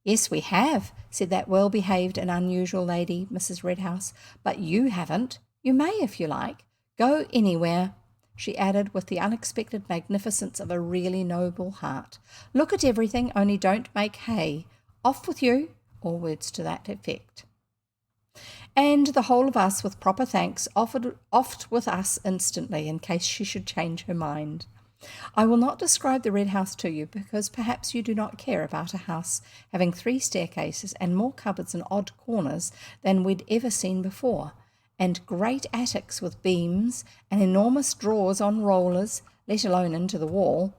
"Yes, we have," said that well-behaved and unusual lady, Mrs. Redhouse, "but you haven't. You may if you like. Go anywhere," she added with the unexpected magnificence of a really noble heart. "Look at everything, only don't make hay. Off with you," or words to that effect. And the whole of us, with proper thanks, offed with us instantly in case she should change her mind. I will not describe the Red House to you, because perhaps you do not care about a house having 3 staircases and more cupboards and odd corners than we'd ever seen before, and great attics with beams and enormous drawers on rollers, let alone into the wall,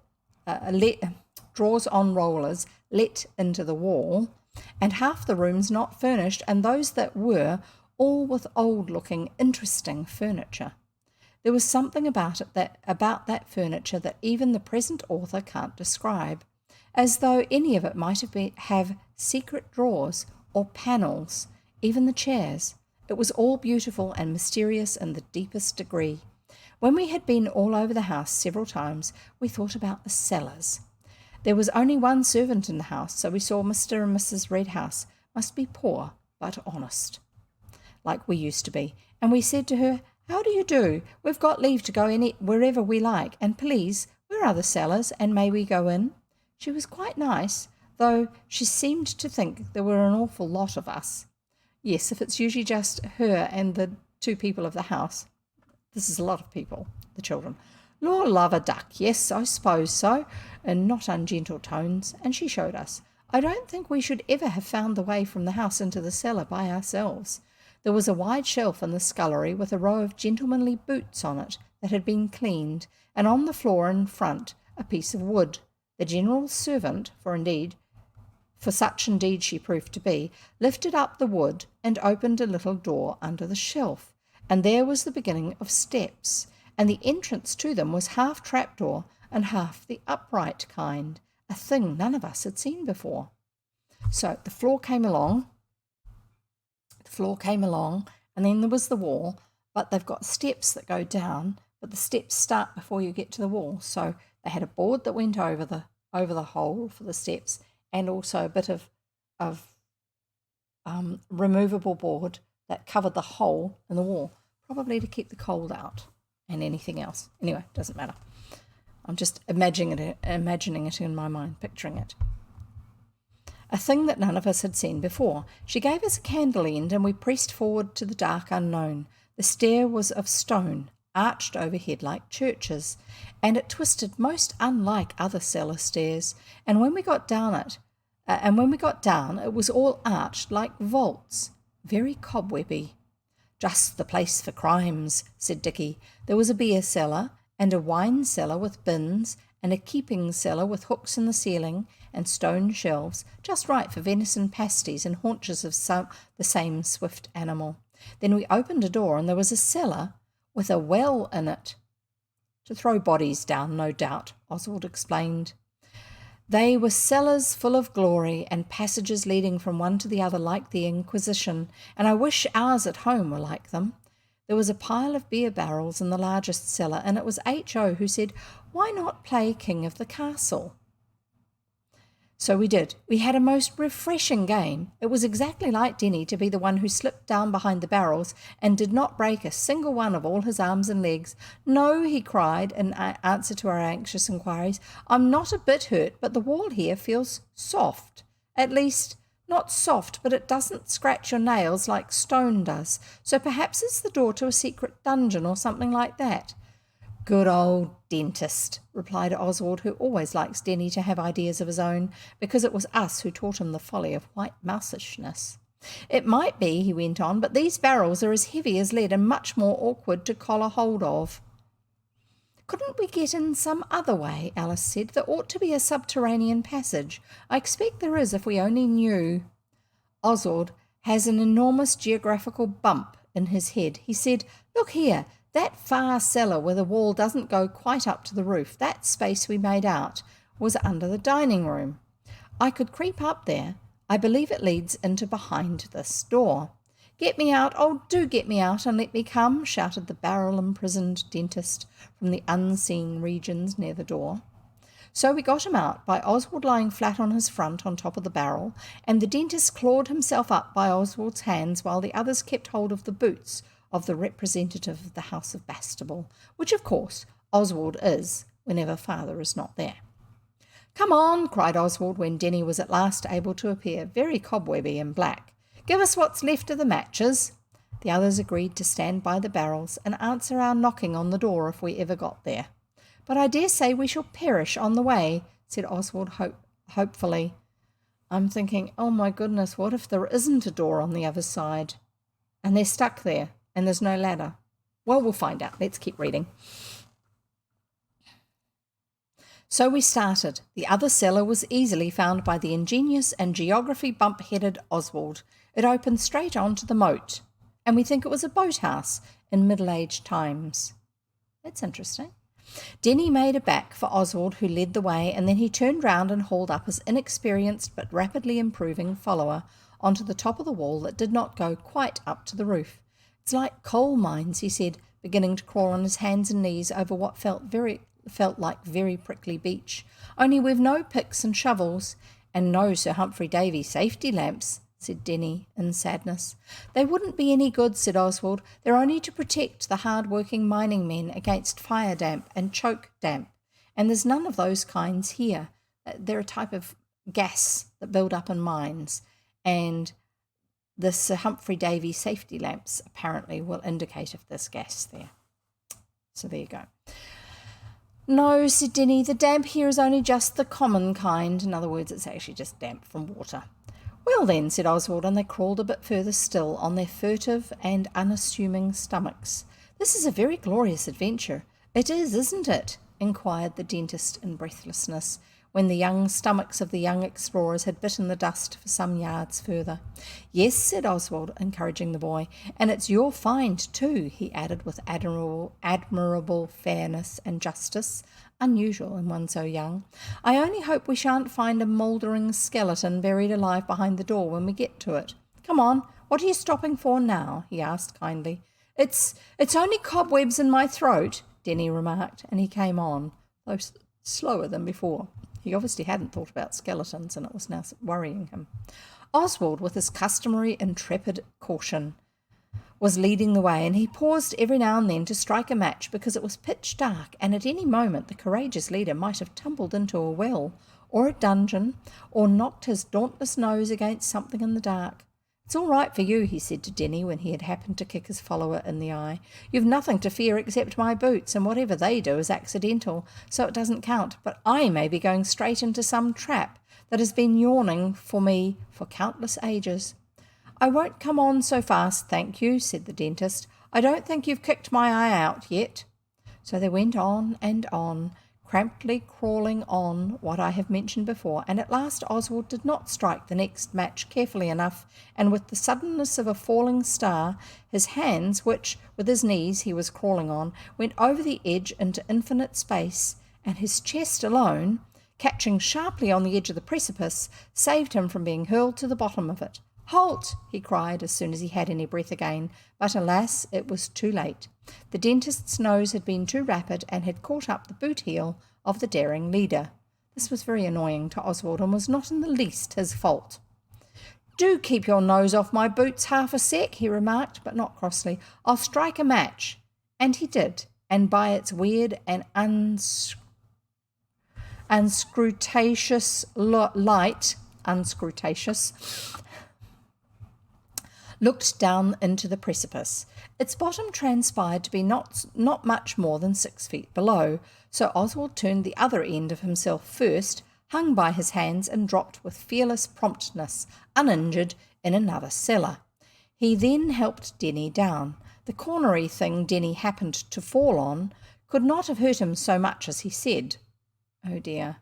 drawers on rollers let into the wall, and half the rooms not furnished, and those that were, all with old-looking, interesting furniture. There was something about that furniture that even the present author can't describe, as though any of it might have secret drawers or panels, even the chairs. It was all beautiful and mysterious in the deepest degree. When we had been all over the house several times, we thought about the cellars. There was only one servant in the house, so we saw Mr. and Mrs. Redhouse must be poor but honest, like we used to be, and we said to her, "How do you do? We've got leave to go wherever we like, and please, where are the cellars, and may we go in?" She was quite nice, though she seemed to think there were an awful lot of us. Yes, if it's usually just her and the 2 people of the house, this is a lot of people, the children. "Lord love a duck, yes, I suppose so," in not ungentle tones, and she showed us. I don't think we should ever have found the way from the house into the cellar by ourselves. There was a wide shelf in the scullery with a row of gentlemanly boots on it that had been cleaned, and on the floor in front a piece of wood. The general's servant, for such indeed she proved to be, lifted up the wood and opened a little door under the shelf, and there was the beginning of steps, and the entrance to them was half trapdoor and half the upright kind, a thing none of us had seen before. So the floor came along, and then there was the wall, but they've got steps that go down, but the steps start before you get to the wall. So they had a board that went over the hole for the steps, and also a bit of removable board that covered the hole in the wall, probably to keep the cold out and anything else. Anyway, doesn't matter. I'm just imagining it in my mind, picturing it. A thing that none of us had seen before. She gave us a candle end, and we pressed forward to the dark unknown. The stair was of stone, arched overhead like churches, and it twisted most unlike other cellar stairs. And when we got down, it was all arched like vaults, very cobwebby. "Just the place for crimes," said Dicky. There was a beer cellar and a wine cellar with bins, and a keeping cellar with hooks in the ceiling and stone shelves, just right for venison pasties and haunches of the same swift animal. Then we opened a door, and there was a cellar with a well in it. "To throw bodies down, no doubt," Oswald explained. They were cellars full of glory, and passages leading from one to the other like the Inquisition, and I wish ours at home were like them. There was a pile of beer barrels in the largest cellar, and it was H.O. who said, "Why not play King of the Castle?" So we did. We had a most refreshing game. It was exactly like Denny to be the one who slipped down behind the barrels and did not break a single one of all his arms and legs. "No," he cried in answer to our anxious inquiries, "I'm not a bit hurt, but the wall here feels soft. At least, not soft, but it doesn't scratch your nails like stone does. So perhaps it's the door to a secret dungeon or something like that." Good old dentist, replied Oswald, who always likes Denny to have ideas of his own, because it was us who taught him the folly of white mousishness. It might be, he went on, but these barrels are as heavy as lead and much more awkward to collar hold of. Couldn't we get in some other way? Alice said. There ought to be a subterranean passage. I expect there is if we only knew. Oswald has an enormous geographical bump in his head. He said, Look here, that far cellar where the wall doesn't go quite up to the roof, that space we made out, was under the dining room. I could creep up there. I believe it leads into behind this door. Get me out, oh, do get me out and let me come, shouted the barrel-imprisoned dentist from the unseen regions near the door. So we got him out by Oswald lying flat on his front on top of the barrel, and the dentist clawed himself up by Oswald's hands while the others kept hold of the boots of the representative of the House of Bastable, which, of course, Oswald is whenever father is not there. Come on, cried Oswald when Denny was at last able to appear, very cobwebby and black. Give us what's left of the matches. The others agreed to stand by the barrels and answer our knocking on the door if we ever got there. But I dare say we shall perish on the way, said Oswald hopefully. I'm thinking, oh my goodness, what if there isn't a door on the other side? And they're stuck there, and there's no ladder. Well, we'll find out. Let's keep reading. So we started. The other cellar was easily found by the ingenious and geography bump-headed Oswald. It opened straight on to the moat, and we think it was a boathouse in middle-aged times. That's interesting. Denny made a back for Oswald, who led the way, and then he turned round and hauled up his inexperienced but rapidly improving follower onto the top of the wall that did not go quite up to the roof. It's like coal mines, he said, beginning to crawl on his hands and knees over what felt like very prickly beach. Only we've no picks and shovels, and no Sir Humphrey Davy safety lamps, said Denny in sadness. They wouldn't be any good, said Oswald. They're only to protect the hard-working mining men against fire damp and choke damp, and there's none of those kinds here. They're a type of gas that build up in mines, and the Sir Humphrey Davy safety lamps apparently will indicate if there's gas there. So there you go. No, said Denny, the damp here is only just the common kind. In other words, it's actually just damp from water. Well then, said Oswald, and they crawled a bit further still on their furtive and unassuming stomachs. This is a very glorious adventure. It is, isn't it? Inquired the dentist in breathlessness, when the young stomachs of the young explorers had bitten the dust for some yards further. Yes, said Oswald, encouraging the boy, and it's your find too, he added with admirable fairness and justice, unusual in one so young. I only hope we shan't find a mouldering skeleton buried alive behind the door when we get to it. Come on, what are you stopping for now? He asked kindly. It's only cobwebs in my throat, Denny remarked, and he came on, though slower than before. He obviously hadn't thought about skeletons, and it was now worrying him. Oswald, with his customary intrepid caution, was leading the way, and he paused every now and then to strike a match because it was pitch dark, and at any moment the courageous leader might have tumbled into a well or a dungeon or knocked his dauntless nose against something in the dark. It's all right for you, he said to Denny when he had happened to kick his follower in the eye. You've nothing to fear except my boots, and whatever they do is accidental, so it doesn't count. But I may be going straight into some trap that has been yawning for me for countless ages. I won't come on so fast, thank you, said the dentist. I don't think you've kicked my eye out yet. So they went on and on, crampedly crawling on what I have mentioned before, and at last Oswald did not strike the next match carefully enough, and with the suddenness of a falling star, his hands, which, with his knees he was crawling on, went over the edge into infinite space, and his chest alone, catching sharply on the edge of the precipice, saved him from being hurled to the bottom of it. Halt! He cried as soon as he had any breath again, but alas, it was too late. The dentist's nose had been too rapid and had caught up the boot heel of the daring leader. This was very annoying to Oswald and was not in the least his fault. Do keep your nose off my boots half a sec, he remarked, but not crossly. I'll strike a match. And he did, and by its weird and unscrutaceous light, looked down into the precipice. Its bottom transpired to be not much more than 6 feet below, so Oswald turned the other end of himself first, hung by his hands, and dropped with fearless promptness, uninjured, in another cellar. He then helped Denny down. The cornery thing Denny happened to fall on could not have hurt him so much as he said, "Oh dear."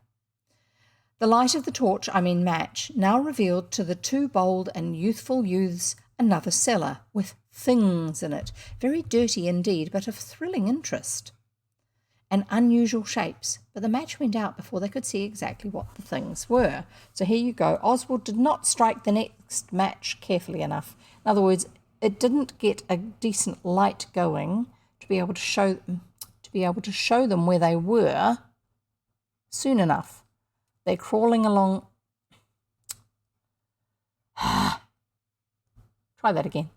The light of the torch, match, now revealed to the two bold and youthful youths another cellar with things in it, very dirty indeed, but of thrilling interest and unusual shapes. But the match went out before they could see exactly what the things were. So here you go. Oswald did not strike the next match carefully enough. In other words, it didn't get a decent light going to be able to show them where they were soon enough. They're crawling along. Try that again.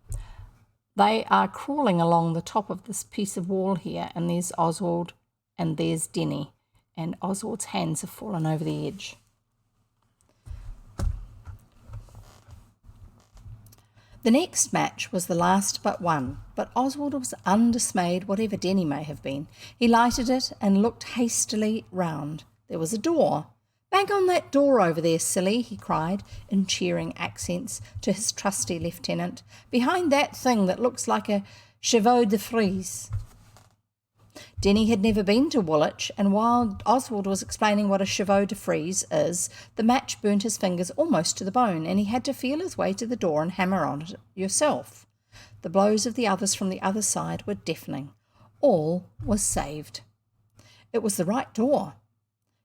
They are crawling along the top of this piece of wall here, and there's Oswald and there's Denny, and Oswald's hands have fallen over the edge. The next match was the last but one, but Oswald was undismayed, whatever Denny may have been. He lighted it and looked hastily round. There was a door. "Bang on that door over there, silly," he cried in cheering accents to his trusty lieutenant, "behind that thing that looks like a chevaux de frise." Denny had never been to Woolwich, and while Oswald was explaining what a chevaux de frise is, the match burnt his fingers almost to the bone, and he had to feel his way to the door and hammer on it yourself. The blows of the others from the other side were deafening. All was saved. It was the right door.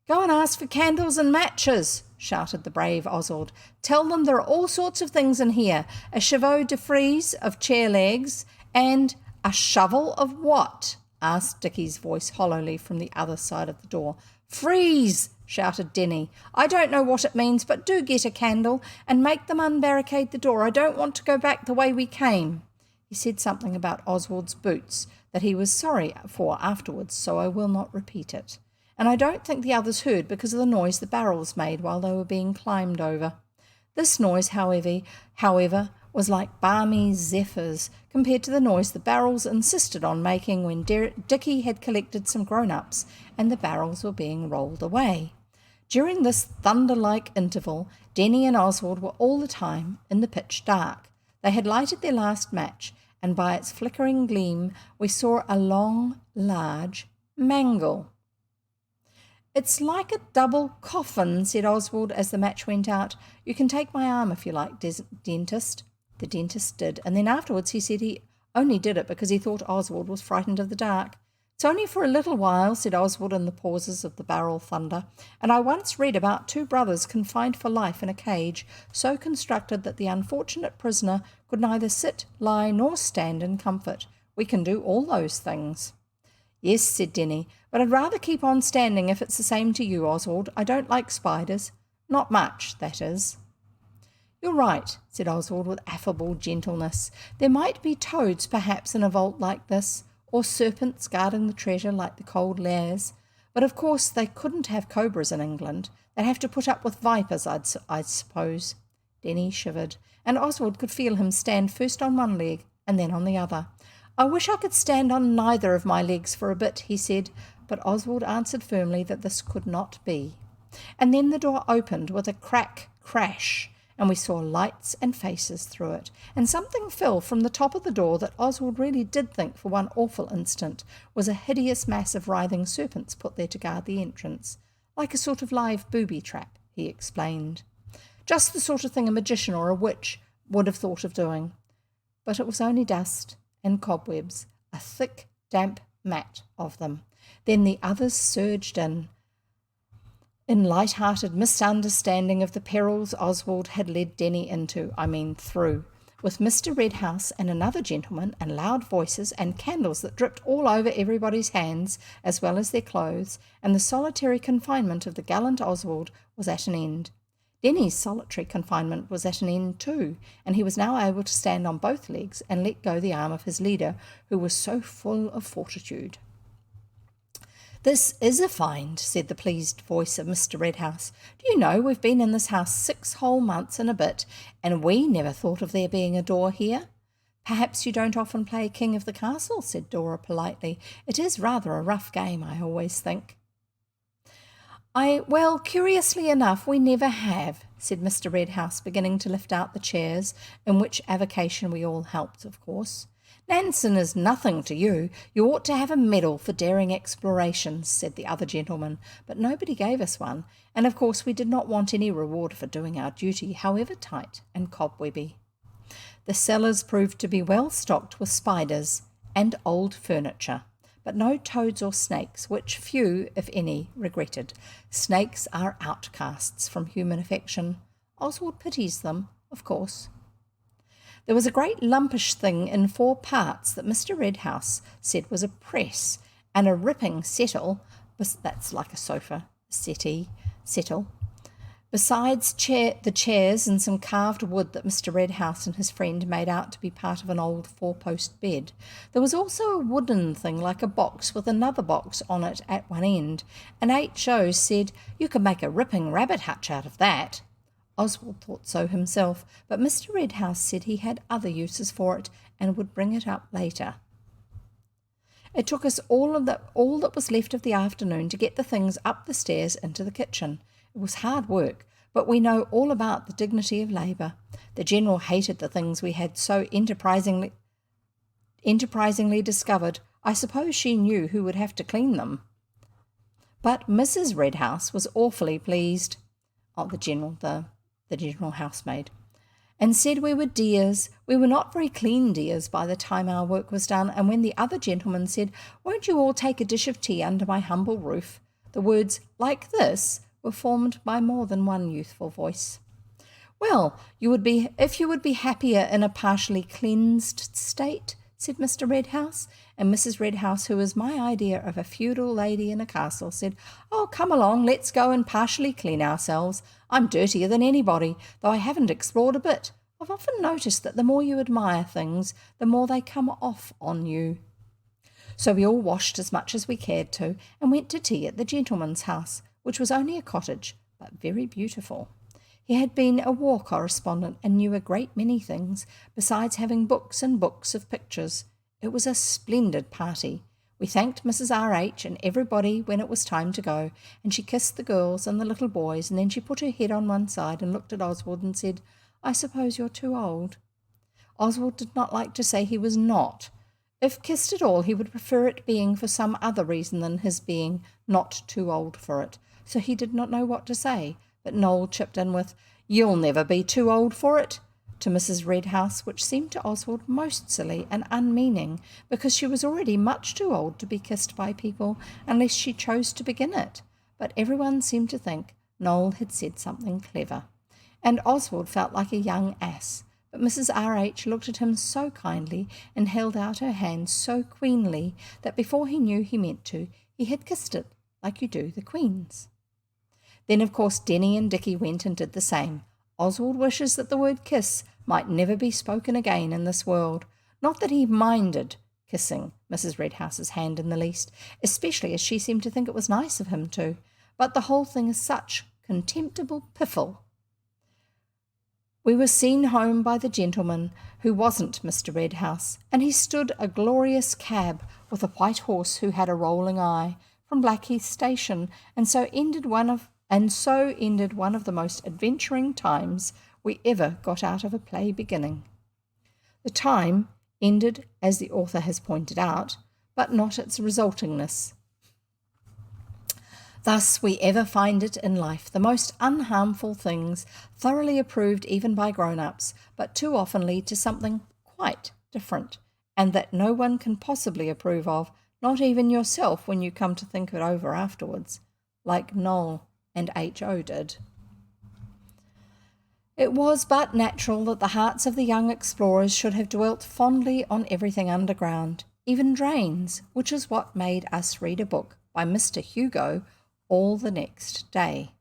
"Go and ask for candles and matches," shouted the brave Oswald. "Tell them there are all sorts of things in here. A chevaux de frise of chair legs, and a shovel of what?" asked Dicky's voice hollowly from the other side of the door. "Freeze!" shouted Denny. "I don't know what it means, but do get a candle and make them unbarricade the door. I don't want to go back the way we came." He said something about Oswald's boots that he was sorry for afterwards, so I will not repeat it. And I don't think the others heard because of the noise the barrels made while they were being climbed over. This noise, however, was like balmy zephyrs compared to the noise the barrels insisted on making when Dicky had collected some grown-ups and the barrels were being rolled away. During this thunder-like interval, Denny and Oswald were all the time in the pitch dark. They had lighted their last match, and by its flickering gleam we saw a long, large mangle. "It's like a double coffin," said Oswald as the match went out. "You can take my arm if you like, dentist." The dentist did, and then afterwards he said he only did it because he thought Oswald was frightened of the dark. "It's only for a little while," said Oswald in the pauses of the barrel thunder, "and I once read about 2 brothers confined for life in a cage so constructed that the unfortunate prisoner could neither sit, lie, nor stand in comfort. We can do all those things." "Yes," said Denny, "but I'd rather keep on standing if it's the same to you, Oswald. I don't like spiders. Not much, that is." "You're right," said Oswald with affable gentleness. "There might be toads perhaps in a vault like this, or serpents guarding the treasure like the cold lares. But of course they couldn't have cobras in England. They'd have to put up with vipers, I suppose." Denny shivered, and Oswald could feel him stand first on one leg and then on the other. "I wish I could stand on neither of my legs for a bit," he said, but Oswald answered firmly that this could not be. And then the door opened with a crash, and we saw lights and faces through it, and something fell from the top of the door that Oswald really did think for one awful instant was a hideous mass of writhing serpents put there to guard the entrance, like a sort of live booby trap, he explained. Just the sort of thing a magician or a witch would have thought of doing. But it was only dust and cobwebs, a thick, damp mat of them. Then the others surged in light-hearted misunderstanding of the perils Oswald had led Denny through, with Mr. Redhouse and another gentleman, and loud voices, and candles that dripped all over everybody's hands, as well as their clothes, and the solitary confinement of the gallant Oswald was at an end. Denny's solitary confinement was at an end too, and he was now able to stand on both legs and let go the arm of his leader, who was so full of fortitude. "This is a find," said the pleased voice of Mr. Redhouse. "Do you know, we've been in this house 6 whole months and a bit, and we never thought of there being a door here." "Perhaps you don't often play King of the Castle," said Dora politely. "It is rather a rough game, I always think." Well, curiously enough, we never have," said Mr. Redhouse, beginning to lift out the chairs, in which avocation we all helped, of course. "Nansen is nothing to you. You ought to have a medal for daring explorations," said the other gentleman, but nobody gave us one, and of course we did not want any reward for doing our duty, however tight and cobwebby. The cellars proved to be well stocked with spiders and old furniture, but no toads or snakes, which few, if any, regretted. Snakes are outcasts from human affection. Oswald pities them, of course. There was a great lumpish thing in 4 parts that Mr. Redhouse said was a press, and a ripping settle, that's like a sofa, settle, besides the chairs and some carved wood that Mr. Redhouse and his friend made out to be part of an old 4-post bed. There was also a wooden thing like a box with another box on it at one end, and H.O. said you could make a ripping rabbit hutch out of that. Oswald thought so himself, but Mr. Redhouse said he had other uses for it and would bring it up later. It took us all that was left of the afternoon to get the things up the stairs into the kitchen. It was hard work, but we know all about the dignity of labour. The General hated the things we had so enterprisingly discovered. I suppose she knew who would have to clean them. But Mrs. Redhouse was awfully pleased, the general housemaid, and said we were dears. We were not very clean dears by the time our work was done, and when the other gentleman said, "Won't you all take a dish of tea under my humble roof?" the words "like this" were formed by more than one youthful voice. "Well, if you would be happier in a partially cleansed state," said Mr. Redhouse, and Mrs. Redhouse, who was my idea of a feudal lady in a castle, said, "Oh, come along, let's go and partially clean ourselves. I'm dirtier than anybody, though I haven't explored a bit. I've often noticed that the more you admire things, the more they come off on you." So we all washed as much as we cared to, and went to tea at the gentleman's house, which was only a cottage, but very beautiful. He had been a war correspondent and knew a great many things, besides having books and books of pictures. It was a splendid party. We thanked Mrs. R.H. and everybody when it was time to go, and she kissed the girls and the little boys, and then she put her head on one side and looked at Oswald and said, "I suppose you're too old." Oswald did not like to say he was not. If kissed at all, he would prefer it being for some other reason than his being not too old for it, so he did not know what to say, but Noel chipped in with, "You'll never be too old for it," to Mrs. Redhouse, which seemed to Oswald most silly and unmeaning, because she was already much too old to be kissed by people unless she chose to begin it. But everyone seemed to think Noel had said something clever, and Oswald felt like a young ass. But Mrs. R.H. looked at him so kindly and held out her hand so queenly that before he knew he meant to, he had kissed it like you do the queens. Then, of course, Denny and Dicky went and did the same. Oswald wishes that the word kiss might never be spoken again in this world. Not that he minded kissing Mrs. Redhouse's hand in the least, especially as she seemed to think it was nice of him to, but the whole thing is such contemptible piffle. We were seen home by the gentleman who wasn't Mr. Redhouse, and he stood a glorious cab with a white horse who had a rolling eye from Blackheath Station, and so ended one of the most adventuring times we ever got out of a play beginning. The time ended, as the author has pointed out, but not its resultingness. Thus we ever find it in life, the most unharmful things, thoroughly approved even by grown-ups, but too often lead to something quite different, and that no one can possibly approve of, not even yourself when you come to think it over afterwards, like Noel and H.O. did. It was but natural that the hearts of the young explorers should have dwelt fondly on everything underground, even drains, which is what made us read a book by Mr. Hugo all the next day.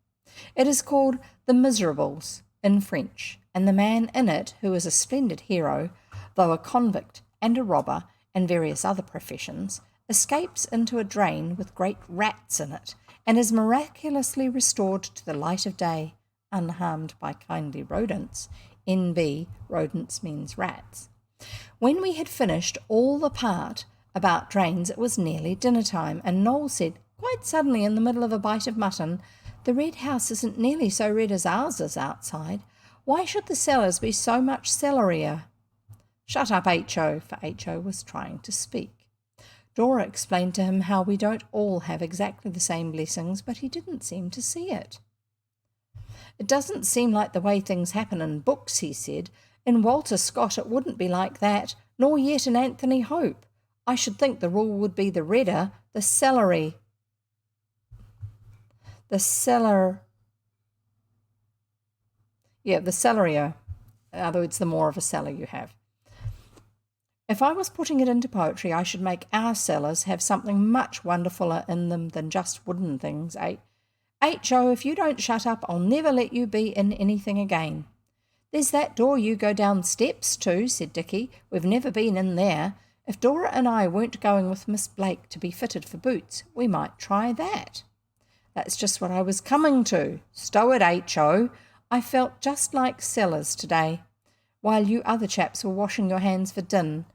It is called The Miserables in French, and the man in it, who is a splendid hero, though a convict and a robber and various other professions, escapes into a drain with great rats in it, and is miraculously restored to the light of day, unharmed by kindly rodents. NB, rodents means rats. When we had finished all the part about drains, it was nearly dinner time, and Noel said, quite suddenly in the middle of a bite of mutton, "The red house isn't nearly so red as ours is outside. Why should the cellars be so much cellarier?" "Shut up, H.O., for H.O. was trying to speak. Dora explained to him how we don't all have exactly the same blessings, but he didn't seem to see it. "It doesn't seem like the way things happen in books," he said. "In Walter Scott it wouldn't be like that, nor yet in Anthony Hope. I should think the rule would be the redder, the celery. The celerio. In other words, the more of a cellar you have. If I was putting it into poetry, I should make our cellars have something much wonderfuller in them than just wooden things, eh? H.O., if you don't shut up, I'll never let you be in anything again." "There's that door you go down steps to," said Dicky. "We've never been in there. If Dora and I weren't going with Miss Blake to be fitted for boots, we might try that." "That's just what I was coming to. Stow it, H.O. I felt just like cellars today, while you other chaps were washing your hands for dinner,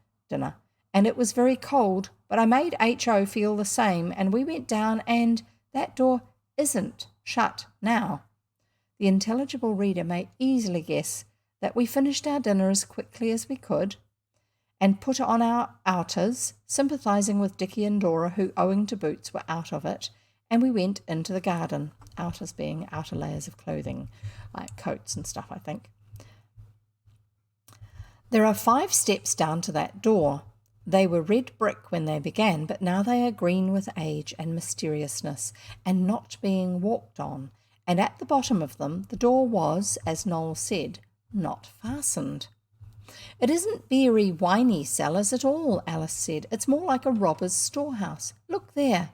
and it was very cold, but I made H.O. feel the same, and we went down, and that door isn't shut now." The intelligible reader may easily guess that we finished our dinner as quickly as we could and put on our outers, sympathising with Dicky and Dora, who, owing to boots, were out of it, and we went into the garden, outers being outer layers of clothing, like coats and stuff, I think. There are 5 steps down to that door. They were red brick when they began, but now they are green with age and mysteriousness, and not being walked on, and at the bottom of them the door was, as Noel said, not fastened. "It isn't beery, whiny cellars at all," Alice said. "It's more like a robber's storehouse. Look there."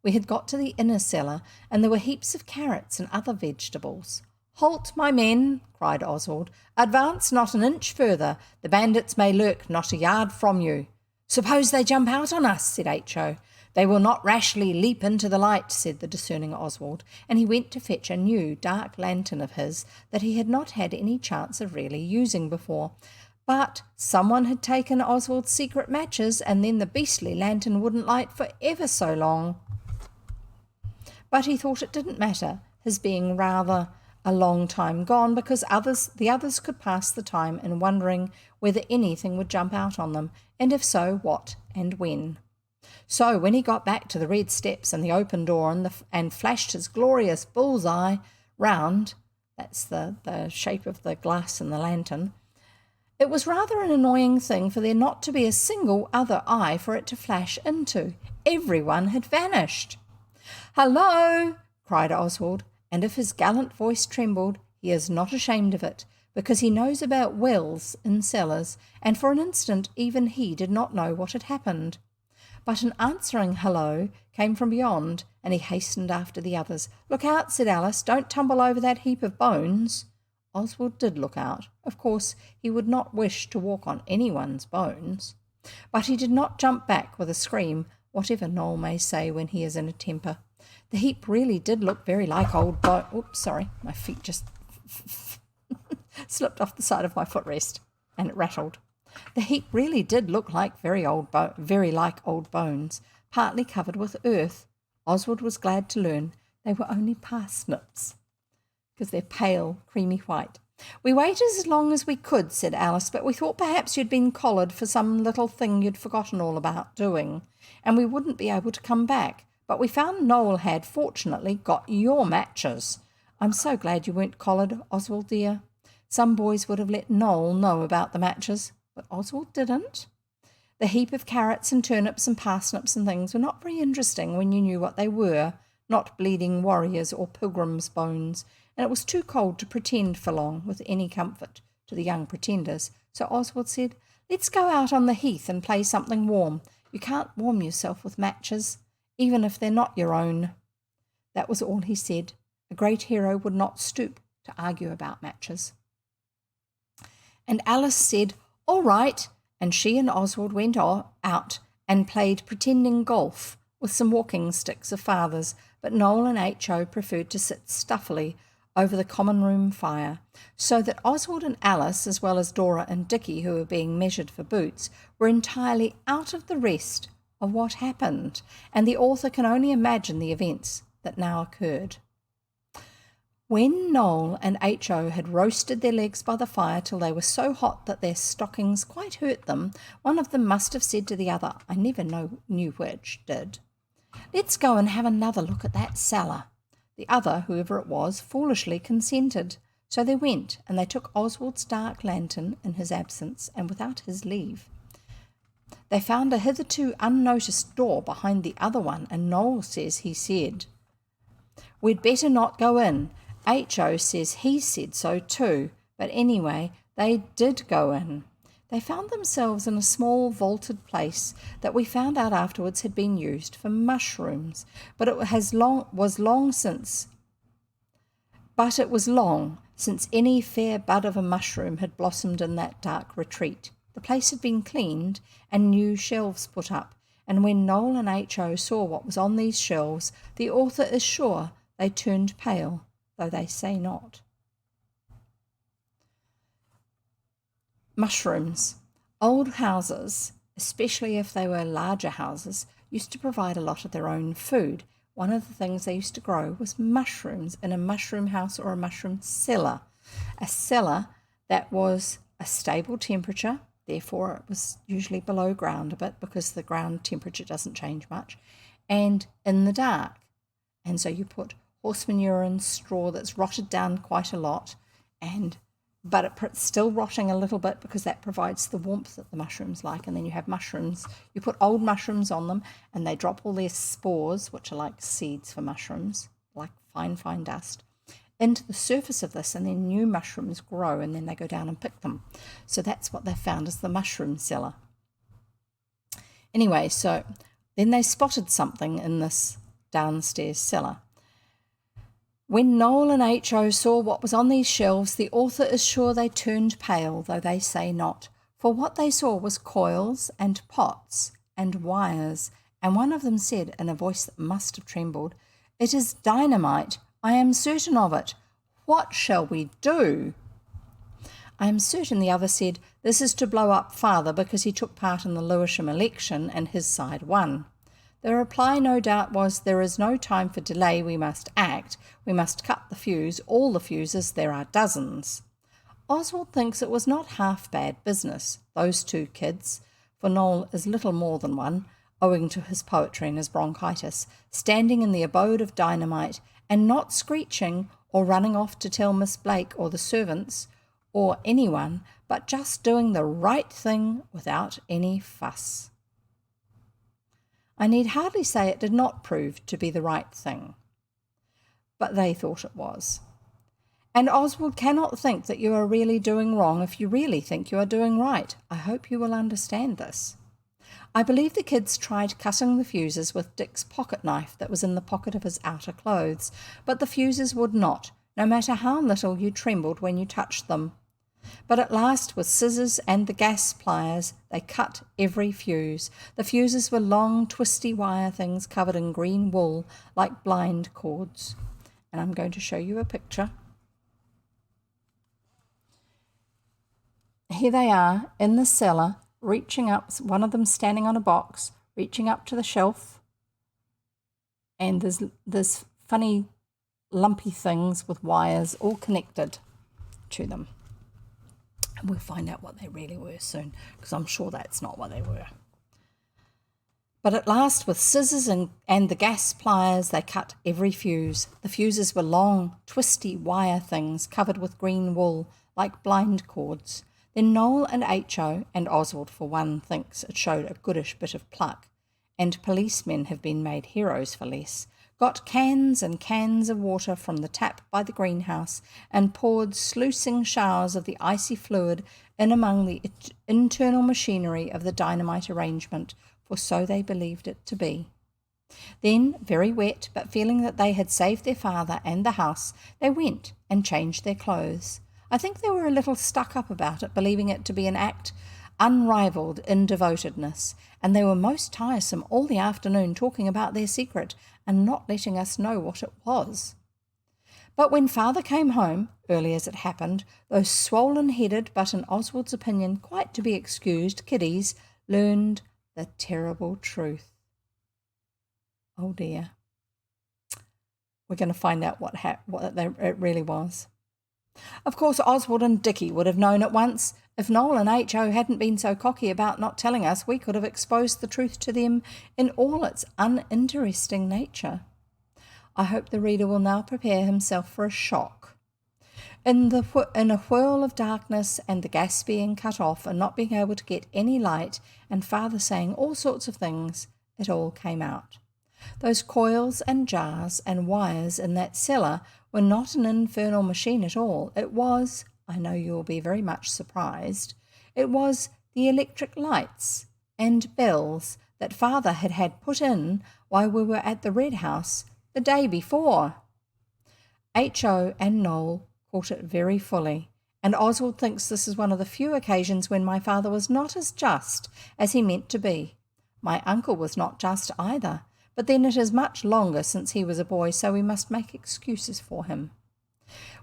We had got to the inner cellar, and there were heaps of carrots and other vegetables. "Halt, my men," cried Oswald. "Advance not an inch further. The bandits may lurk not a yard from you." "Suppose they jump out on us," said H.O. "They will not rashly leap into the light," said the discerning Oswald, and he went to fetch a new dark lantern of his that he had not had any chance of really using before. But someone had taken Oswald's secret matches, and then the beastly lantern wouldn't light for ever so long. But he thought it didn't matter, his being rather a long time gone, because the others could pass the time in wondering whether anything would jump out on them, and if so, what and when. So when he got back to the red steps and the open door and flashed his glorious bull's-eye round, that's the shape of the glass in the lantern, it was rather an annoying thing for there not to be a single other eye for it to flash into. Everyone had vanished. "Hello!" cried Oswald, and if his gallant voice trembled, he is not ashamed of it, because he knows about wells in cellars, and for an instant even he did not know what had happened. But an answering hello came from beyond, and he hastened after the others. "Look out," said Alice, "don't tumble over that heap of bones." Oswald did look out. Of course, he would not wish to walk on anyone's bones. But he did not jump back with a scream, whatever Noel may say when he is in a temper. The heap really did look very like old Oops, sorry, my feet just slipped off the side of my footrest, and it rattled. The heap really did look like very like old bones, partly covered with earth. Oswald was glad to learn they were only parsnips, because they're pale, creamy white. "We waited as long as we could," said Alice, "but we thought perhaps you'd been collared for some little thing you'd forgotten all about doing, and we wouldn't be able to come back. But we found Noel had, fortunately, got your matches. I'm so glad you weren't collared, Oswald dear. Some boys would have let Noel know about the matches, but Oswald didn't. The heap of carrots and turnips and parsnips and things were not very interesting when you knew what they were, not bleeding warriors' or pilgrims' bones, and it was too cold to pretend for long with any comfort to the young pretenders. So Oswald said, "Let's go out on the heath and play something warm. You can't warm yourself with matches, even if they're not your own." That was all he said. A great hero would not stoop to argue about matches. And Alice said, "All right," and she and Oswald went out and played pretending golf with some walking sticks of father's, but Noel and H.O. preferred to sit stuffily over the common room fire, so that Oswald and Alice, as well as Dora and Dicky, who were being measured for boots, were entirely out of the rest of what happened, and the author can only imagine the events that now occurred. When Noel and H.O. had roasted their legs by the fire till they were so hot that their stockings quite hurt them, one of them must have said to the other, I never knew which did, "Let's go and have another look at that cellar." The other, whoever it was, foolishly consented. So they went, and they took Oswald's dark lantern in his absence, and without his leave. They found a hitherto unnoticed door behind the other one, and Noel says he said, "We'd better not go in." H.O. says he said so too, but anyway, they did go in. They found themselves in a small vaulted place that we found out afterwards had been used for mushrooms, but it was long since any fair bud of a mushroom had blossomed in that dark retreat. The place had been cleaned and new shelves put up, and when Noel and H.O. saw what was on these shelves, the author is sure they turned pale, though they say not. Mushrooms. Old houses, especially if they were larger houses, used to provide a lot of their own food. One of the things they used to grow was mushrooms in a mushroom house or a mushroom cellar. A cellar that was a stable temperature, therefore it was usually below ground a bit because the ground temperature doesn't change much, and in the dark. And so you put horse manure and straw that's rotted down quite a lot, but it's still rotting a little bit because that provides the warmth that the mushrooms like. And then you have mushrooms, you put old mushrooms on them and they drop all their spores, which are like seeds for mushrooms, like fine dust, into the surface of this, and then new mushrooms grow and then they go down and pick them. So that's what they found as the mushroom cellar. Anyway, so then they spotted something in this downstairs cellar. When Noel and H.O. saw what was on these shelves, the author is sure they turned pale, though they say not, for what they saw was coils and pots and wires, and one of them said in a voice that must have trembled, "It is dynamite, I am certain of it. What shall we do?" I am certain the other said, "This is to blow up father because he took part in the Lewisham election and his side won." The reply no doubt was, "There is no time for delay, we must act, we must cut the fuse, all the fuses, there are dozens." Oswald thinks it was not half bad business, those two kids, for Noel is little more than one, owing to his poetry and his bronchitis, standing in the abode of dynamite and not screeching or running off to tell Miss Blake or the servants or anyone, but just doing the right thing without any fuss. I need hardly say it did not prove to be the right thing, but they thought it was. And Oswald cannot think that you are really doing wrong if you really think you are doing right. I hope you will understand this. I believe the kids tried cutting the fuses with Dick's pocket knife that was in the pocket of his outer clothes, but the fuses would not, no matter how little you trembled when you touched them. But at last, with scissors and the gas pliers, they cut every fuse. The fuses were long, twisty wire things covered in green wool, like blind cords. And I'm going to show you a picture. Here they are in the cellar, reaching up, one of them standing on a box, reaching up to the shelf. And there's funny, lumpy things with wires all connected to them. And we'll find out what they really were soon, because I'm sure that's not what they were. But at last, with scissors and the gas pliers, they cut every fuse. The fuses were long, twisty wire things covered with green wool, like blind cords. Then Noel and H.O., and Oswald for one, thinks it showed a goodish bit of pluck, and policemen have been made heroes for less, got cans and cans of water from the tap by the greenhouse and poured sluicing showers of the icy fluid in among the internal machinery of the dynamite arrangement, for so they believed it to be. Then, very wet, but feeling that they had saved their father and the house, they went and changed their clothes. I think they were a little stuck up about it, believing it to be an act unrivalled in devotedness, and they were most tiresome all the afternoon talking about their secret and not letting us know what it was. But when father came home, early as it happened, those swollen-headed, but in Oswald's opinion quite to be excused, kiddies learned the terrible truth. Oh dear. We're going to find out what it really was. Of course, Oswald and Dickie would have known at once. If Noel and H.O. hadn't been so cocky about not telling us, we could have exposed the truth to them in all its uninteresting nature. I hope the reader will now prepare himself for a shock. In a whirl of darkness and the gas being cut off and not being able to get any light and father saying all sorts of things, it all came out. Those coils and jars and wires in that cellar were not an infernal machine at all. It was, I know you will be very much surprised, it was the electric lights and bells that father had put in while we were at the Red House the day before. H.O. and Noel caught it very fully, and Oswald thinks this is one of the few occasions when my father was not as just as he meant to be. My uncle was not just either, but then it is much longer since he was a boy, so we must make excuses for him.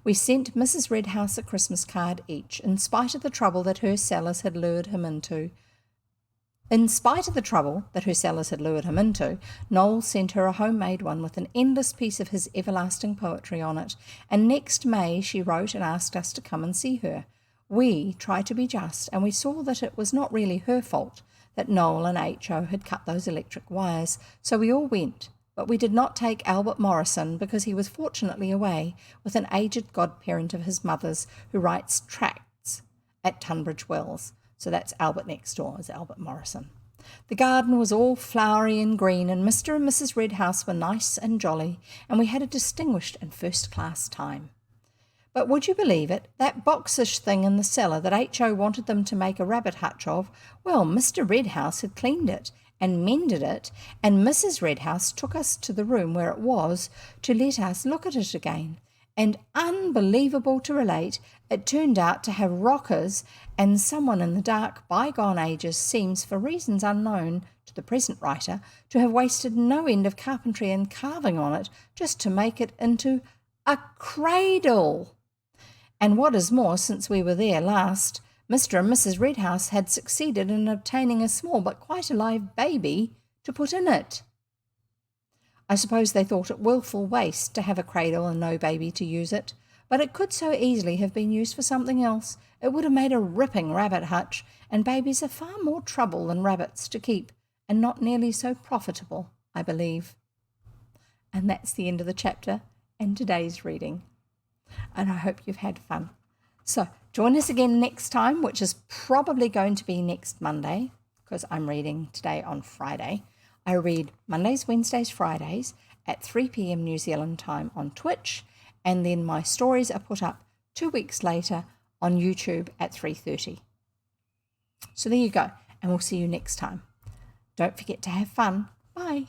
We sent Mrs. Redhouse a Christmas card each, in spite of the trouble that her sellers had lured him into. Noel sent her a homemade one with an endless piece of his everlasting poetry on it, and next May she wrote and asked us to come and see her. We tried to be just, and we saw that it was not really her fault that Noel and H.O. had cut those electric wires, so we all went, but we did not take Albert Morrison because he was fortunately away with an aged godparent of his mother's who writes tracts at Tunbridge Wells. So that's Albert next door, is Albert Morrison. The garden was all flowery and green, and Mr. and Mrs. Redhouse were nice and jolly, and we had a distinguished and first-class time. But would you believe it, that boxish thing in the cellar that H.O. wanted them to make a rabbit hutch of, well, Mr. Redhouse had cleaned it and mended it, and Mrs. Redhouse took us to the room where it was to let us look at it again. And unbelievable to relate, it turned out to have rockers, and someone in the dark bygone ages seems, for reasons unknown to the present writer, to have wasted no end of carpentry and carving on it just to make it into a cradle. And what is more, since we were there last, Mr. and Mrs. Redhouse had succeeded in obtaining a small but quite alive baby to put in it. I suppose they thought it wilful waste to have a cradle and no baby to use it, but it could so easily have been used for something else. It would have made a ripping rabbit hutch, and babies are far more trouble than rabbits to keep, and not nearly so profitable, I believe. And that's the end of the chapter and today's reading. And I hope you've had fun. So join us again next time, which is probably going to be next Monday, because I'm reading today on Friday. I read Mondays, Wednesdays, Fridays at 3 p.m. New Zealand time on Twitch, and then my stories are put up 2 weeks later on YouTube at 3:30. So there you go, and we'll see you next time. Don't forget to have fun. Bye.